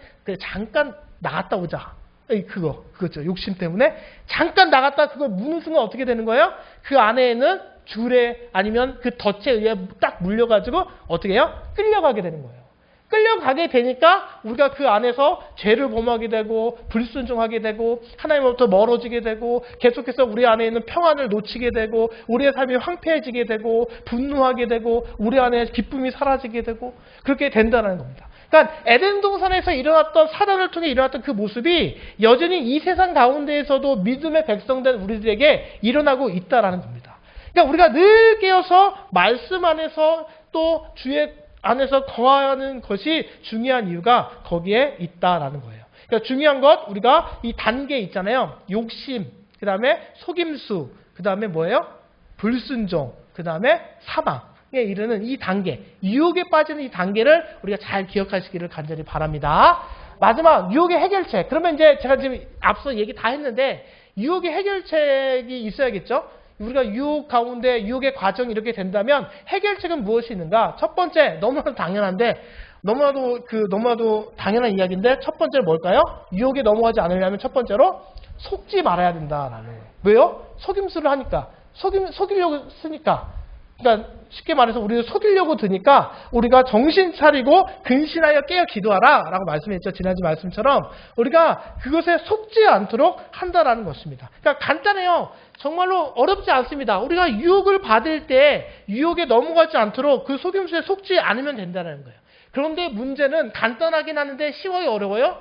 나갔다 오자. 그거죠. 욕심 때문에 잠깐 나갔다 그걸 무는 순간 어떻게 되는 거예요? 그 안에는 줄에 아니면 그 덫에 의해 딱 물려가지고 어떻게 해요? 끌려가게 되는 거예요. 끌려가게 되니까 우리가 그 안에서 죄를 범하게 되고 불순종하게 되고 하나님으로부터 멀어지게 되고 계속해서 우리 안에 있는 평안을 놓치게 되고 우리의 삶이 황폐해지게 되고 분노하게 되고 우리 안에 기쁨이 사라지게 되고 그렇게 된다는 겁니다. 그러니까 에덴 동산에서 일어났던 사단을 통해 일어났던 그 모습이 여전히 이 세상 가운데에서도 믿음의 백성된 우리들에게 일어나고 있다는 겁니다. 그러니까 우리가 늘 깨어서 말씀 안에서 또 주의 안에서 거하는 것이 중요한 이유가 거기에 있다라는 거예요. 그러니까 중요한 것 우리가 이 단계 있잖아요. 욕심, 그 다음에 속임수, 그 다음에 뭐예요? 불순종, 그 다음에 사망에 이르는 이 단계, 유혹에 빠지는 이 단계를 우리가 잘 기억하시기를 간절히 바랍니다. 마지막 유혹의 해결책. 그러면 이제 제가 지금 앞서 얘기 다 했는데 유혹의 해결책이 있어야겠죠? 우리가 유혹 가운데 유혹의 과정이 이렇게 된다면 해결책은 무엇이 있는가? 첫 번째, 너무나도 당연한데 너무나도 당연한 이야기인데 첫 번째는 뭘까요? 유혹에 넘어가지 않으려면 첫 번째로 속지 말아야 된다라는 거예요. 왜요? 속임수를 하니까. 속이려고 쓰니까. 그러니까 쉽게 말해서 우리를 속이려고 드니까 우리가 정신 차리고 근신하여 깨어 기도하라 라고 말씀했죠. 지난주 말씀처럼 우리가 그것에 속지 않도록 한다라는 것입니다. 그러니까 간단해요. 정말로 어렵지 않습니다. 우리가 유혹을 받을 때 유혹에 넘어가지 않도록 그 속임수에 속지 않으면 된다는 거예요. 그런데 문제는 간단하긴 하는데 쉬워요? 어려워요?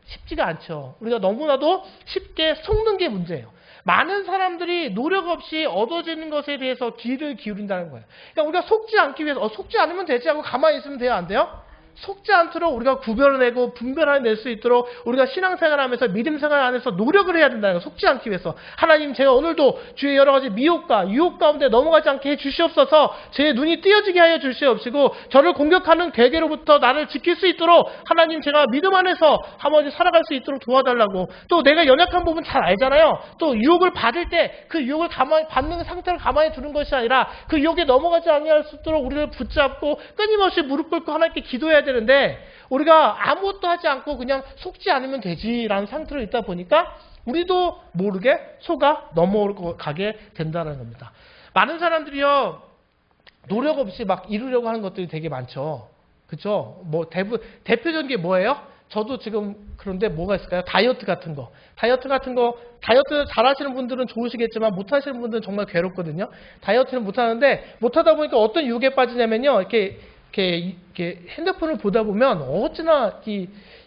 쉽지가 않죠. 우리가 너무나도 쉽게 속는 게 문제예요. 많은 사람들이 노력 없이 얻어지는 것에 대해서 귀를 기울인다는 거예요. 그러니까 우리가 속지 않기 위해서 속지 않으면 되지 하고 가만히 있으면 돼요? 안 돼요? 속지 않도록 우리가 구별해내고 분별해낼 수 있도록 우리가 신앙생활하면서 믿음생활 안에서 노력을 해야 된다는 거예요. 속지 않기 위해서. 하나님 제가 오늘도 주의 여러 가지 미혹과 유혹 가운데 넘어가지 않게 해주시옵소서. 제 눈이 띄어지게 하여 주시옵시고 저를 공격하는 괴계로부터 나를 지킬 수 있도록 하나님 제가 믿음 안에서 한번 살아갈 수 있도록 도와달라고. 또 내가 연약한 부분 잘 알잖아요. 또 유혹을 받을 때 그 유혹을 가만히 받는 상태를 가만히 두는 것이 아니라 그 유혹에 넘어가지 않을 수 있도록 우리를 붙잡고 끊임없이 무릎 꿇고 하나님께 기도해야 되는데 우리가 아무것도 하지 않고 그냥 속지 않으면 되지라는 상태로 있다 보니까 우리도 모르게 속아 넘어가게 된다는 겁니다. 많은 사람들이요 노력 없이 막 이루려고 하는 것들이 되게 많죠. 그렇죠? 뭐 대표적인 게 뭐예요? 저도 지금 그런데 뭐가 있을까요? 다이어트 같은 거 다이어트 잘하시는 분들은 좋으시겠지만 못하시는 분들은 정말 괴롭거든요. 다이어트는 못하는데 못하다 보니까 어떤 유혹에 빠지냐면요 이렇게 핸드폰을 보다 보면 어찌나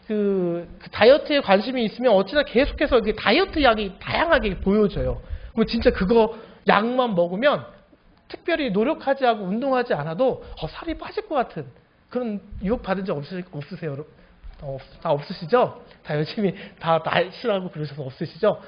그 다이어트에 관심이 있으면 어찌나 계속해서 다이어트 약이 다양하게 보여져요. 그럼 진짜 그거 약만 먹으면 특별히 노력하지 않고 운동하지 않아도 살이 빠질 것 같은 그런 유혹 받은 적 없으세요? 다 없으시죠? 다 열심히 다 날씬하고 그러셔서 없으시죠?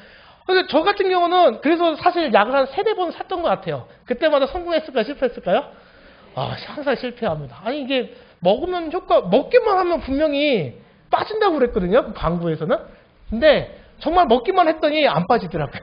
근데 저 같은 경우는 그래서 사실 약을 한 3-4번 샀던 것 같아요. 그때마다 성공했을까요? 실패했을까요? 항상 실패합니다. 아니 이게 먹기만 하면 분명히 빠진다고 그랬거든요. 그 광고에서는. 근데 정말 먹기만 했더니 안 빠지더라고요.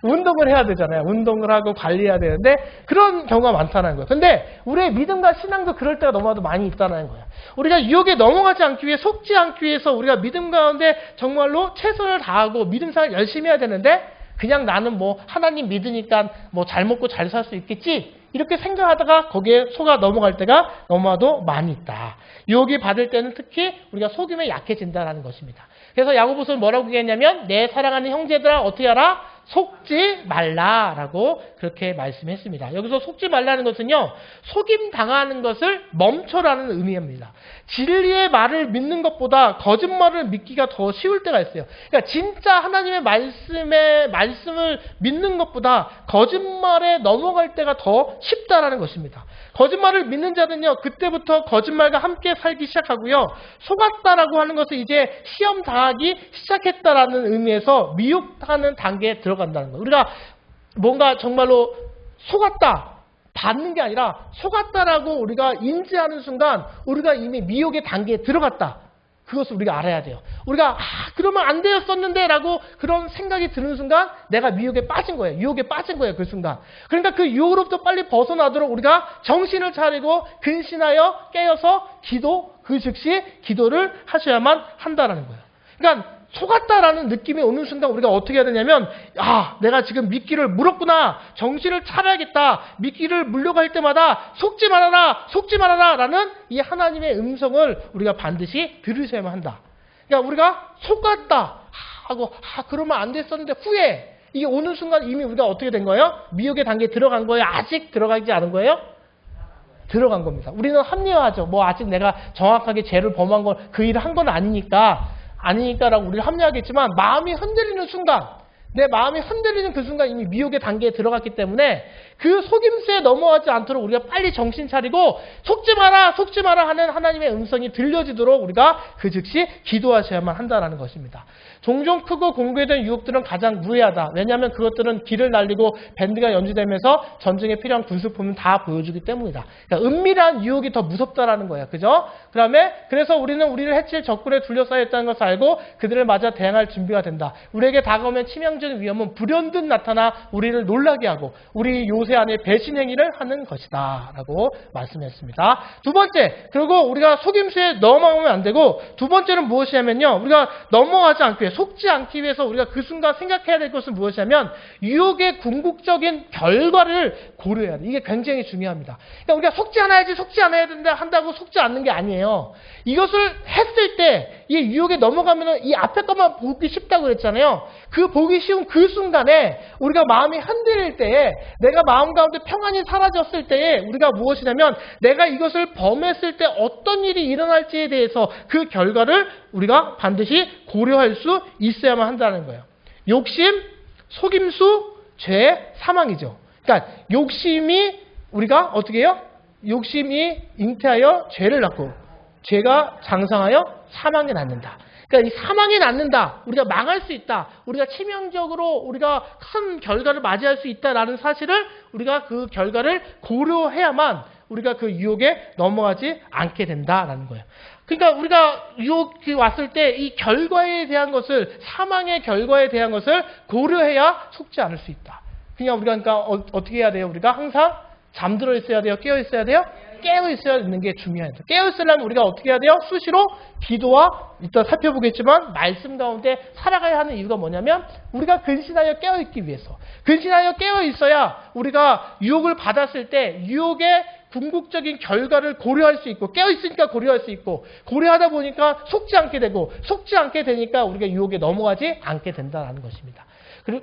운동을 해야 되잖아요. 운동을 하고 관리해야 되는데 그런 경우가 많다는 거예요. 근데 우리의 믿음과 신앙도 그럴 때가 너무나도 많이 있다는 거예요. 우리가 유혹에 넘어가지 않기 위해 속지 않기 위해서 우리가 믿음 가운데 정말로 최선을 다하고 믿음 생활 열심히 해야 되는데 그냥 나는 뭐 하나님 믿으니까 뭐 잘 먹고 잘 살 수 있겠지 이렇게 생각하다가 거기에 속아 넘어갈 때가 너무나도 많이 있다. 유혹이 받을 때는 특히 우리가 속임에 약해진다는 것입니다. 그래서 야고보서는 뭐라고 얘기했냐면 내 사랑하는 형제들아 어떻게 하라? 속지 말라라고 그렇게 말씀했습니다. 여기서 속지 말라는 것은요. 속임 당하는 것을 멈춰라는 의미입니다. 진리의 말을 믿는 것보다 거짓말을 믿기가 더 쉬울 때가 있어요. 그러니까 진짜 하나님의 말씀을 믿는 것보다 거짓말에 넘어갈 때가 더 쉽다라는 것입니다. 거짓말을 믿는 자는요. 그때부터 거짓말과 함께 살기 시작하고요. 속았다라고 하는 것은 이제 시험 당하기 시작했다라는 의미에서 미혹하는 단계에 들어간다는 거예요. 우리가 뭔가 정말로 속았다. 받는 게 아니라 속았다라고 우리가 인지하는 순간 우리가 이미 미혹의 단계에 들어갔다. 그것을 우리가 알아야 돼요. 우리가 그러면 안 되었었는데 라고 그런 생각이 드는 순간 내가 미혹에 빠진 거예요. 유혹에 빠진 거예요. 그 순간. 그러니까 그 유혹으로부터 빨리 벗어나도록 우리가 정신을 차리고 근신하여 깨어서 그 즉시 기도를 하셔야만 한다는 거예요. 그러니까 속았다라는 느낌이 오는 순간 우리가 어떻게 해야 되냐면 내가 지금 미끼를 물었구나. 정신을 차려야겠다. 미끼를 물려고 할 때마다 속지 말아라 라는 이 하나님의 음성을 우리가 반드시 들으셔야만 한다. 그러니까 우리가 속았다 하고 그러면 안 됐었는데 후회. 이게 오는 순간 이미 우리가 어떻게 된 거예요? 미혹의 단계에 들어간 거예요? 아직 들어가지 않은 거예요? 들어간 겁니다. 우리는 합리화하죠. 뭐 아직 내가 정확하게 죄를 범한 건 그 일을 한 건 아니니까라고 우리를 합리화하겠지만 마음이 흔들리는 순간 내 마음이 흔들리는 그 순간 이미 미혹의 단계에 들어갔기 때문에 그 속임수에 넘어가지 않도록 우리가 빨리 정신 차리고 속지 마라 하는 하나님의 음성이 들려지도록 우리가 그 즉시 기도하셔야만 한다는 것입니다. 종종 크고 공개된 유혹들은 가장 무해하다. 왜냐하면 그것들은 길을 날리고 밴드가 연주되면서 전쟁에 필요한 군수품은 다 보여주기 때문이다. 그러니까 은밀한 유혹이 더 무섭다라는 거예요. 그죠? 그래서 우리는 우리를 해칠 적군에 둘러싸여 있다는 것을 알고 그들을 맞아 대항할 준비가 된다. 우리에게 다가오면 치명적인 위험은 불현듯 나타나 우리를 놀라게 하고 우리 요새 안에 배신 행위를 하는 것이다 라고 말씀했습니다. 두 번째, 그리고 우리가 속임수에 넘어가면 안 되고 두 번째는 무엇이냐면요. 우리가 넘어가지 않기 위해 속지 않기 위해서 우리가 그 순간 생각해야 될 것은 무엇이냐면 유혹의 궁극적인 결과를 고려해야 돼. 이게 굉장히 중요합니다. 그러니까 우리가 속지 않아야 된다 한다고 속지 않는 게 아니에요. 이것을 했을 때 이 유혹에 넘어가면은 이 앞에 것만 보기 쉽다고 그랬잖아요. 그 보기 쉬운 그 순간에 우리가 마음이 흔들릴 때에 내가 마음 가운데 평안이 사라졌을 때에 우리가 무엇이냐면 내가 이것을 범했을 때 어떤 일이 일어날지에 대해서 그 결과를 우리가 반드시 고려할 수 있어야만 한다는 거예요. 욕심, 속임수, 죄, 사망이죠. 그러니까 욕심이 우리가 어떻게 해요? 욕심이 잉태하여 죄를 낳고 죄가 장성하여 사망에 낳는다. 그러니까 이 사망에 낳는다. 우리가 망할 수 있다. 우리가 치명적으로 우리가 큰 결과를 맞이할 수 있다라는 사실을 우리가 그 결과를 고려해야만 우리가 그 유혹에 넘어가지 않게 된다라는 거예요. 그러니까 우리가 유혹이 왔을 때 이 결과에 대한 것을 사망의 결과에 대한 것을 고려해야 속지 않을 수 있다. 그러니까 어떻게 해야 돼요? 우리가 항상 잠들어 있어야 돼요? 깨어 있어야 돼요? 깨어 있어야 있는 게 중요합니다. 깨어 있으려면 우리가 어떻게 해야 돼요? 수시로 기도와 이따 살펴보겠지만 말씀 가운데 살아가야 하는 이유가 뭐냐면 우리가 근신하여 깨어 있기 위해서. 근신하여 깨어 있어야 우리가 유혹을 받았을 때 유혹의 궁극적인 결과를 고려할 수 있고 깨어 있으니까 고려할 수 있고 고려하다 보니까 속지 않게 되고 속지 않게 되니까 우리가 유혹에 넘어가지 않게 된다는 것입니다.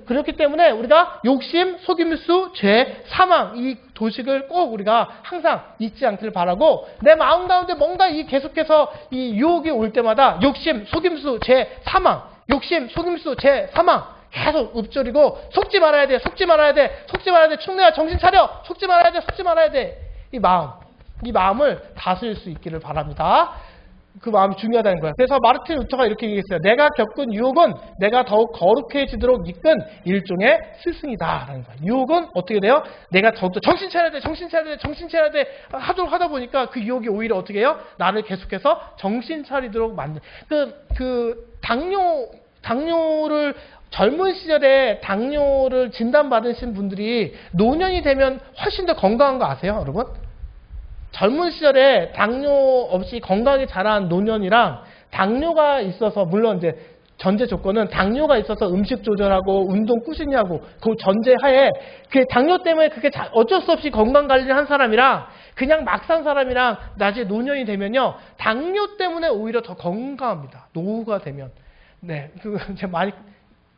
그렇기 때문에 우리가 욕심, 속임수, 죄, 사망 이 도식을 꼭 우리가 항상 잊지 않기를 바라고 내 마음 가운데 뭔가 계속해서 이 유혹이 올 때마다 욕심, 속임수, 죄, 사망 욕심, 속임수, 죄, 사망 계속 읊조리고 속지 말아야 돼. 충내야 정신 차려. 속지 말아야 돼. 이 마음을 다스릴 수 있기를 바랍니다. 그 마음이 중요하다는 거예요. 그래서 마르틴 루터가 이렇게 얘기했어요. 내가 겪은 유혹은 내가 더욱 거룩해지도록 이끈 일종의 스승이다라는 거예요. 유혹은 어떻게 돼요? 내가 더욱더 정신 차려야 돼 하다 보니까 그 유혹이 오히려 어떻게 해요? 나를 계속해서 정신 차리도록 만든 당뇨를 젊은 시절에 당뇨를 진단받으신 분들이 노년이 되면 훨씬 더 건강한 거 아세요, 여러분? 젊은 시절에 당뇨 없이 건강하게 자란 노년이랑 당뇨가 있어서, 물론 이제 전제 조건은 당뇨가 있어서 음식 조절하고 운동 꾸준히 하고 그 전제하에 그 당뇨 때문에 그게 어쩔 수 없이 건강 관리를 한 사람이랑 그냥 막 산 사람이랑 나중에 노년이 되면요, 당뇨 때문에 오히려 더 건강합니다. 노후가 되면. 네, 그 제가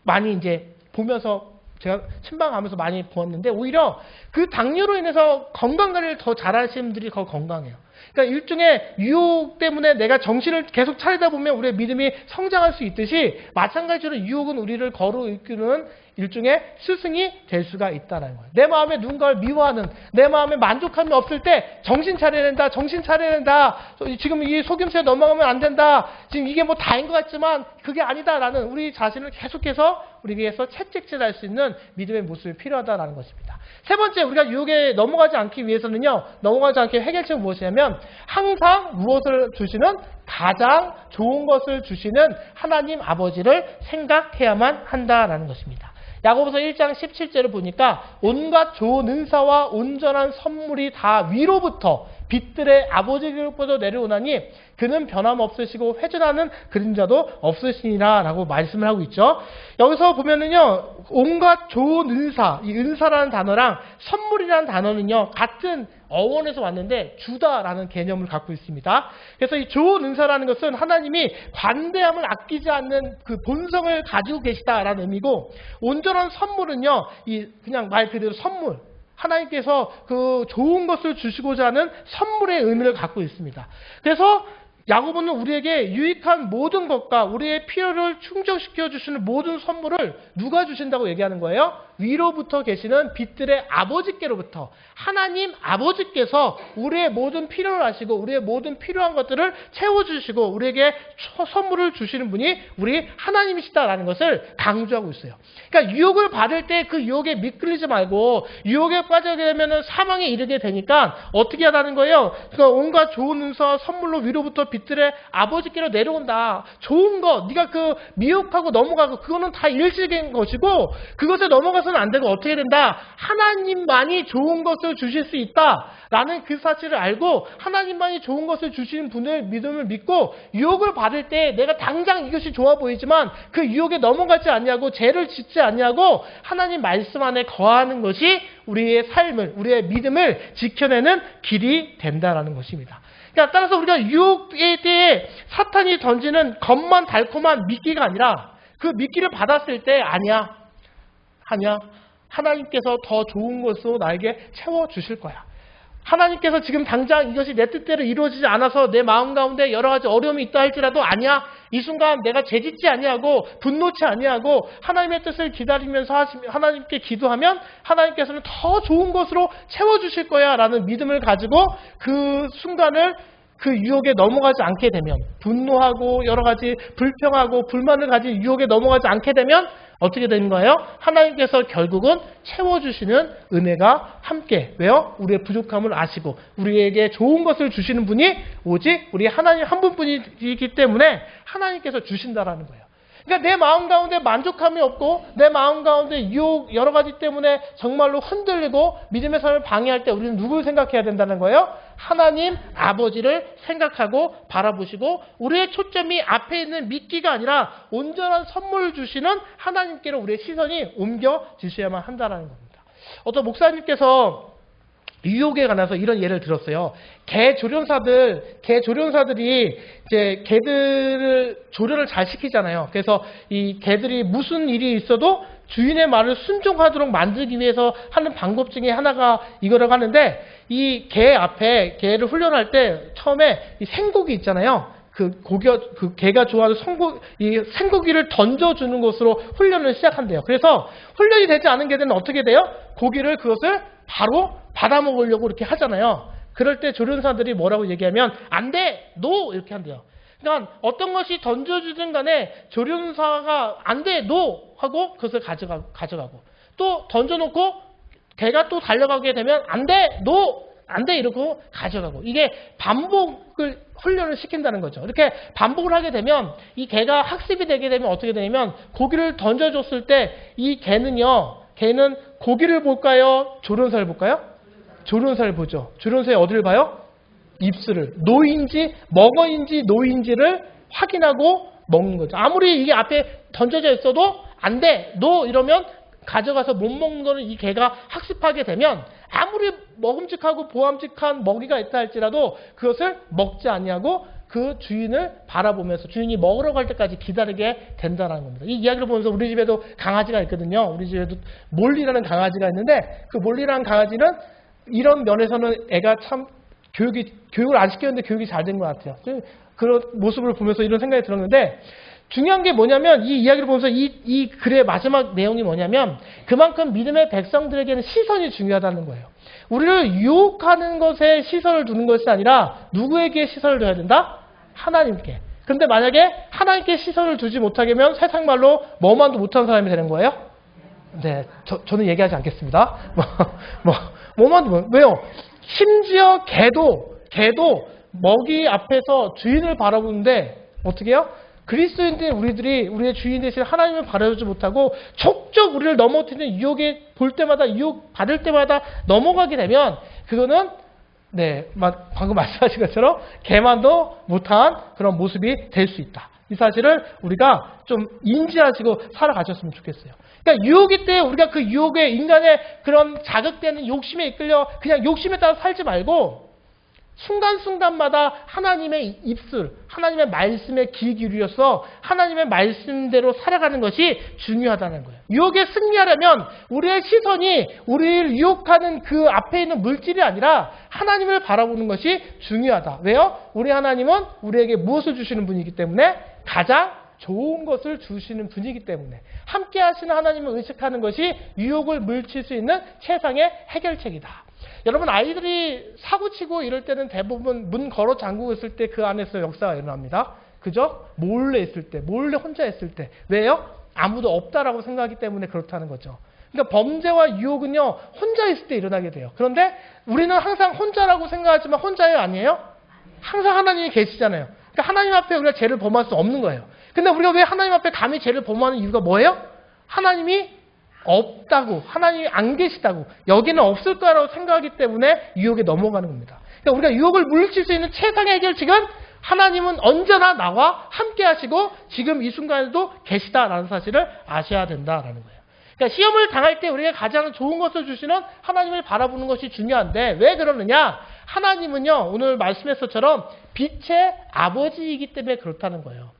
많이 이제 보면서 제가 침방하면서 많이 보았는데 오히려 그 당뇨로 인해서 건강 관리를 더 잘하시는 분들이 더 건강해요. 그러니까 일종의 유혹 때문에 내가 정신을 계속 차리다 보면 우리의 믿음이 성장할 수 있듯이 마찬가지로 유혹은 우리를 걸어 이끄는 일종의 스승이 될 수가 있다는 거예요. 내 마음에 누군가를 미워하는, 내 마음에 만족함이 없을 때 정신 차려야 된다, 정신 차려야 된다, 지금 이 속임수에 넘어가면 안 된다, 지금 이게 뭐 다인 것 같지만 그게 아니다라는 우리 자신을 계속해서 우리에게서 채찍질할 수 있는 믿음의 모습이 필요하다는 것입니다. 세 번째, 우리가 유혹에 넘어가지 않기 위해서는요, 넘어가지 않게 해결책은 무엇이냐면 항상 무엇을 주시는? 가장 좋은 것을 주시는 하나님 아버지를 생각해야만 한다라는 것입니다. 야고보서 1장 17절을 보니까 온갖 좋은 은사와 온전한 선물이 다 위로부터 빛들의 아버지로부터 내려오나니 그는 변함없으시고 회전하는 그림자도 없으시니라 라고 말씀을 하고 있죠. 여기서 보면은요, 온갖 좋은 은사, 이 은사라는 단어랑 선물이라는 단어는요, 같은 어원에서 왔는데 주다라는 개념을 갖고 있습니다. 그래서 이 좋은 은사라는 것은 하나님이 관대함을 아끼지 않는 그 본성을 가지고 계시다라는 의미고, 온전한 선물은요, 그냥 말 그대로 선물, 하나님께서 그 좋은 것을 주시고자 하는 선물의 의미를 갖고 있습니다. 그래서 야고보는 우리에게 유익한 모든 것과 우리의 필요를 충족시켜 주시는 모든 선물을 누가 주신다고 얘기하는 거예요? 위로부터 계시는 빛들의 아버지께로부터 하나님 아버지께서 우리의 모든 필요를 아시고 우리의 모든 필요한 것들을 채워주시고 우리에게 선물을 주시는 분이 우리 하나님이시다라는 것을 강조하고 있어요. 그러니까 유혹을 받을 때 그 유혹에 미끌리지 말고 유혹에 빠지게 되면 사망에 이르게 되니까 어떻게 하라는 거예요? 그러니까 온갖 좋은 은사와 선물로 위로부터 빛들의 아버지께로 내려온다. 좋은 것, 네가 그 미혹하고 넘어가고 그거는 다 일시적인 것이고 그것에 넘어가서는 안 되고 어떻게 된다? 하나님만이 좋은 것을 주실 수 있다라는 그 사실을 알고 하나님만이 좋은 것을 주시는 분의 믿음을 믿고 유혹을 받을 때 내가 당장 이것이 좋아 보이지만 그 유혹에 넘어가지 않냐고 죄를 짓지 않냐고 하나님 말씀 안에 거하는 것이 우리의 삶을, 우리의 믿음을 지켜내는 길이 된다라는 것입니다. 그러니까 따라서 우리가 유혹에 대해 사탄이 던지는 겉만 달콤한 미끼가 아니라 그 미끼를 받았을 때 아니야. 하나님께서 더 좋은 것으로 나에게 채워주실 거야. 하나님께서 지금 당장 이것이 내 뜻대로 이루어지지 않아서 내 마음 가운데 여러 가지 어려움이 있다 할지라도 아니야. 이 순간 내가 죄짓지 아니하고 분노치 아니하고 하나님의 뜻을 기다리면서 하나님께 기도하면 하나님께서는 더 좋은 것으로 채워주실 거야 라는 믿음을 가지고 그 순간을 그 유혹에 넘어가지 않게 되면 분노하고 여러 가지 불평하고 불만을 가진 유혹에 넘어가지 않게 되면 어떻게 되는 거예요? 하나님께서 결국은 채워주시는 은혜가 함께 왜요? 우리의 부족함을 아시고 우리에게 좋은 것을 주시는 분이 오직 우리 하나님 한 분뿐이기 때문에 하나님께서 주신다라는 거예요. 그러니까 내 마음 가운데 만족함이 없고 내 마음 가운데 유혹 여러 가지 때문에 정말로 흔들리고 믿음의 삶을 방해할 때 우리는 누구를 생각해야 된다는 거예요? 하나님 아버지를 생각하고 바라보시고 우리의 초점이 앞에 있는 미끼가 아니라 온전한 선물을 주시는 하나님께로 우리의 시선이 옮겨지셔야만 한다는 겁니다. 어떤 목사님께서 유혹에 관해서 이런 예를 들었어요. 개 조련사들이 이제 개들을 조련을 잘 시키잖아요. 그래서 이 개들이 무슨 일이 있어도 주인의 말을 순종하도록 만들기 위해서 하는 방법 중에 하나가 이거라고 하는데 이 개 앞에 개를 훈련할 때 처음에 이 생고기 있잖아요. 그 개가 좋아하는 이 생고기를 던져주는 것으로 훈련을 시작한대요. 그래서 훈련이 되지 않은 개들은 어떻게 돼요? 고기를 그것을 바로 받아먹으려고 이렇게 하잖아요. 그럴 때 조련사들이 뭐라고 얘기하면 안 돼! 노! 이렇게 한대요. 그러니까 어떤 것이 던져주든 간에 조련사가 안 돼! 노! 하고 그것을 가져가고 또 던져놓고 개가 또 달려가게 되면 안 돼! 노! 안 돼 이러고 가져가고 이게 반복을 훈련을 시킨다는 거죠. 이렇게 반복을 하게 되면 이 개가 학습이 되게 되면 어떻게 되냐면 고기를 던져줬을 때 이 개는 고기를 볼까요? 조련사를 볼까요? 조련사를 보죠. 조련사의 어디를 봐요? 입술을. 노인지 먹어인지 노인지를 확인하고 먹는 거죠. 아무리 이게 앞에 던져져 있어도 안 돼. 너 이러면 가져가서 못 먹는 거는 이 개가 학습하게 되면 아무리 먹음직하고 보암직한 먹이가 있다 할지라도 그것을 먹지 아니하고 그 주인을 바라보면서 주인이 먹으러 갈 때까지 기다리게 된다는 겁니다. 이 이야기를 보면서 우리 집에도 강아지가 있거든요. 우리 집에도 몰리라는 강아지가 있는데 그 몰리라는 강아지는 이런 면에서는 애가 참 교육을 안 시켰는데 교육이 잘 된 것 같아요. 그런 모습을 보면서 이런 생각이 들었는데 중요한 게 뭐냐면 이 이야기를 보면서 이 글의 마지막 내용이 뭐냐면 그만큼 믿음의 백성들에게는 시선이 중요하다는 거예요. 우리를 유혹하는 것에 시선을 두는 것이 아니라 누구에게 시선을 둬야 된다? 하나님께. 그런데 만약에 하나님께 시선을 두지 못하게 하면 세상 말로 뭐만도 못한 사람이 되는 거예요? 네, 저는 얘기하지 않겠습니다. 왜요? 심지어 개도 먹이 앞에서 주인을 바라보는데 어떻게 해요? 그리스도인들 우리의 주인 대신 하나님을 바라보지 못하고 족적 우리를 넘어뜨리는 유혹에 유혹 받을 때마다 넘어가게 되면 그거는 방금 말씀하신 것처럼 개만도 못한 그런 모습이 될 수 있다. 이 사실을 우리가 좀 인지하시고 살아가셨으면 좋겠어요. 그러니까 유혹일 때 우리가 그 유혹에 인간의 그런 자극되는 욕심에 이끌려 그냥 욕심에 따라 살지 말고 순간순간마다 하나님의 입술, 하나님의 말씀에 귀 기울여서 하나님의 말씀대로 살아가는 것이 중요하다는 거예요. 유혹에 승리하려면 우리의 시선이 우리를 유혹하는 그 앞에 있는 물질이 아니라 하나님을 바라보는 것이 중요하다. 왜요? 우리 하나님은 우리에게 무엇을 주시는 분이기 때문에 가장 좋은 것을 주시는 분이기 때문에 함께 하시는 하나님을 의식하는 것이 유혹을 물칠 수 있는 최상의 해결책이다. 여러분 아이들이 사고치고 이럴 때는 대부분 문 걸어 잠그고 있을 때 그 안에서 역사가 일어납니다. 그죠? 몰래 있을 때, 몰래 혼자 있을 때. 왜요? 아무도 없다라고 생각하기 때문에 그렇다는 거죠. 그러니까 범죄와 유혹은요 혼자 있을 때 일어나게 돼요. 그런데 우리는 항상 혼자라고 생각하지만 혼자예요? 아니에요? 항상 하나님이 계시잖아요. 그러니까 하나님 앞에 우리가 죄를 범할 수 없는 거예요. 근데 우리가 왜 하나님 앞에 감히 죄를 범하는 이유가 뭐예요? 하나님이 없다고, 하나님이 안 계시다고, 여기는 없을 거라고 생각하기 때문에 유혹에 넘어가는 겁니다. 그러니까 우리가 유혹을 물리칠 수 있는 최상의 해결책은 하나님은 언제나 나와 함께 하시고 지금 이 순간에도 계시다라는 사실을 아셔야 된다라는 거예요. 그러니까 시험을 당할 때 우리가 가장 좋은 것을 주시는 하나님을 바라보는 것이 중요한데 왜 그러느냐? 하나님은요, 오늘 말씀했것처럼 빛의 아버지이기 때문에 그렇다는 거예요.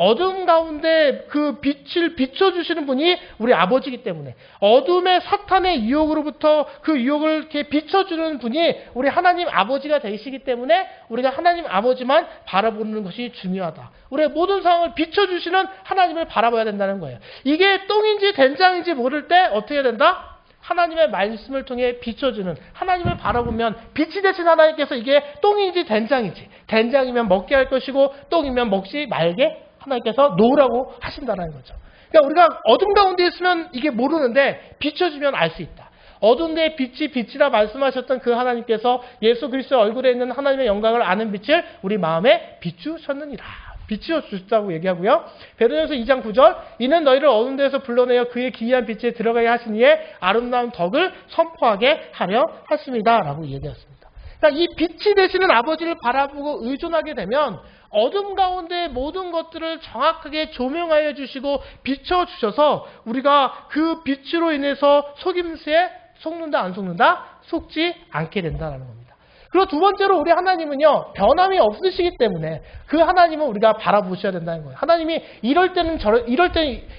어둠 가운데 그 빛을 비춰주시는 분이 우리 아버지이기 때문에 어둠의 사탄의 유혹으로부터 그 유혹을 이렇게 비춰주는 분이 우리 하나님 아버지가 되시기 때문에 우리가 하나님 아버지만 바라보는 것이 중요하다. 우리의 모든 상황을 비춰주시는 하나님을 바라봐야 된다는 거예요. 이게 똥인지 된장인지 모를 때 어떻게 해야 된다? 하나님의 말씀을 통해 비춰주는 하나님을 바라보면 빛이 되신 하나님께서 이게 똥인지 된장인지 된장이면 먹게 할 것이고 똥이면 먹지 말게 하나님께서 놓으라고 하신다는 거죠. 그러니까 우리가 어둠 가운데 있으면 이게 모르는데 비춰주면 알 수 있다. 어두운 데에 빛이 빛이라 말씀하셨던 그 하나님께서 예수 그리스도의 얼굴에 있는 하나님의 영광을 아는 빛을 우리 마음에 비추셨느니라. 비추셨다고 얘기하고요. 베드로전서 2장 9절 이는 너희를 어두운 데에서 불러내어 그의 기이한 빛에 들어가게 하시니에 아름다운 덕을 선포하게 하려 하십니다. 라고 얘기했습니다. 그러니까 이 빛이 되시는 아버지를 바라보고 의존하게 되면 어둠 가운데 모든 것들을 정확하게 조명하여 주시고 비춰주셔서 우리가 그 빛으로 인해서 속임수에 속는다 안 속는다? 속지 않게 된다는 겁니다. 그리고 두 번째로 우리 하나님은요 변함이 없으시기 때문에 그 하나님은 우리가 바라보셔야 된다는 거예요. 하나님이 이럴 때는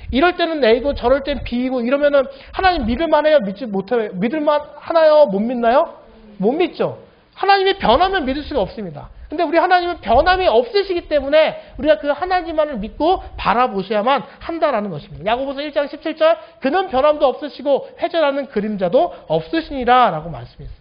이럴 때는 A고 저럴 때는 B이고 이러면은 하나님 믿을만해요? 믿지 못해요? 믿을만 하나요? 못 믿나요? 못 믿죠. 하나님이 변하면 믿을 수가 없습니다. 근데 우리 하나님은 변함이 없으시기 때문에 우리가 그 하나님만을 믿고 바라보셔야만 한다라는 것입니다. 야고보서 1장 17절 그는 변함도 없으시고 회절하는 그림자도 없으시니라 라고 말씀했어요.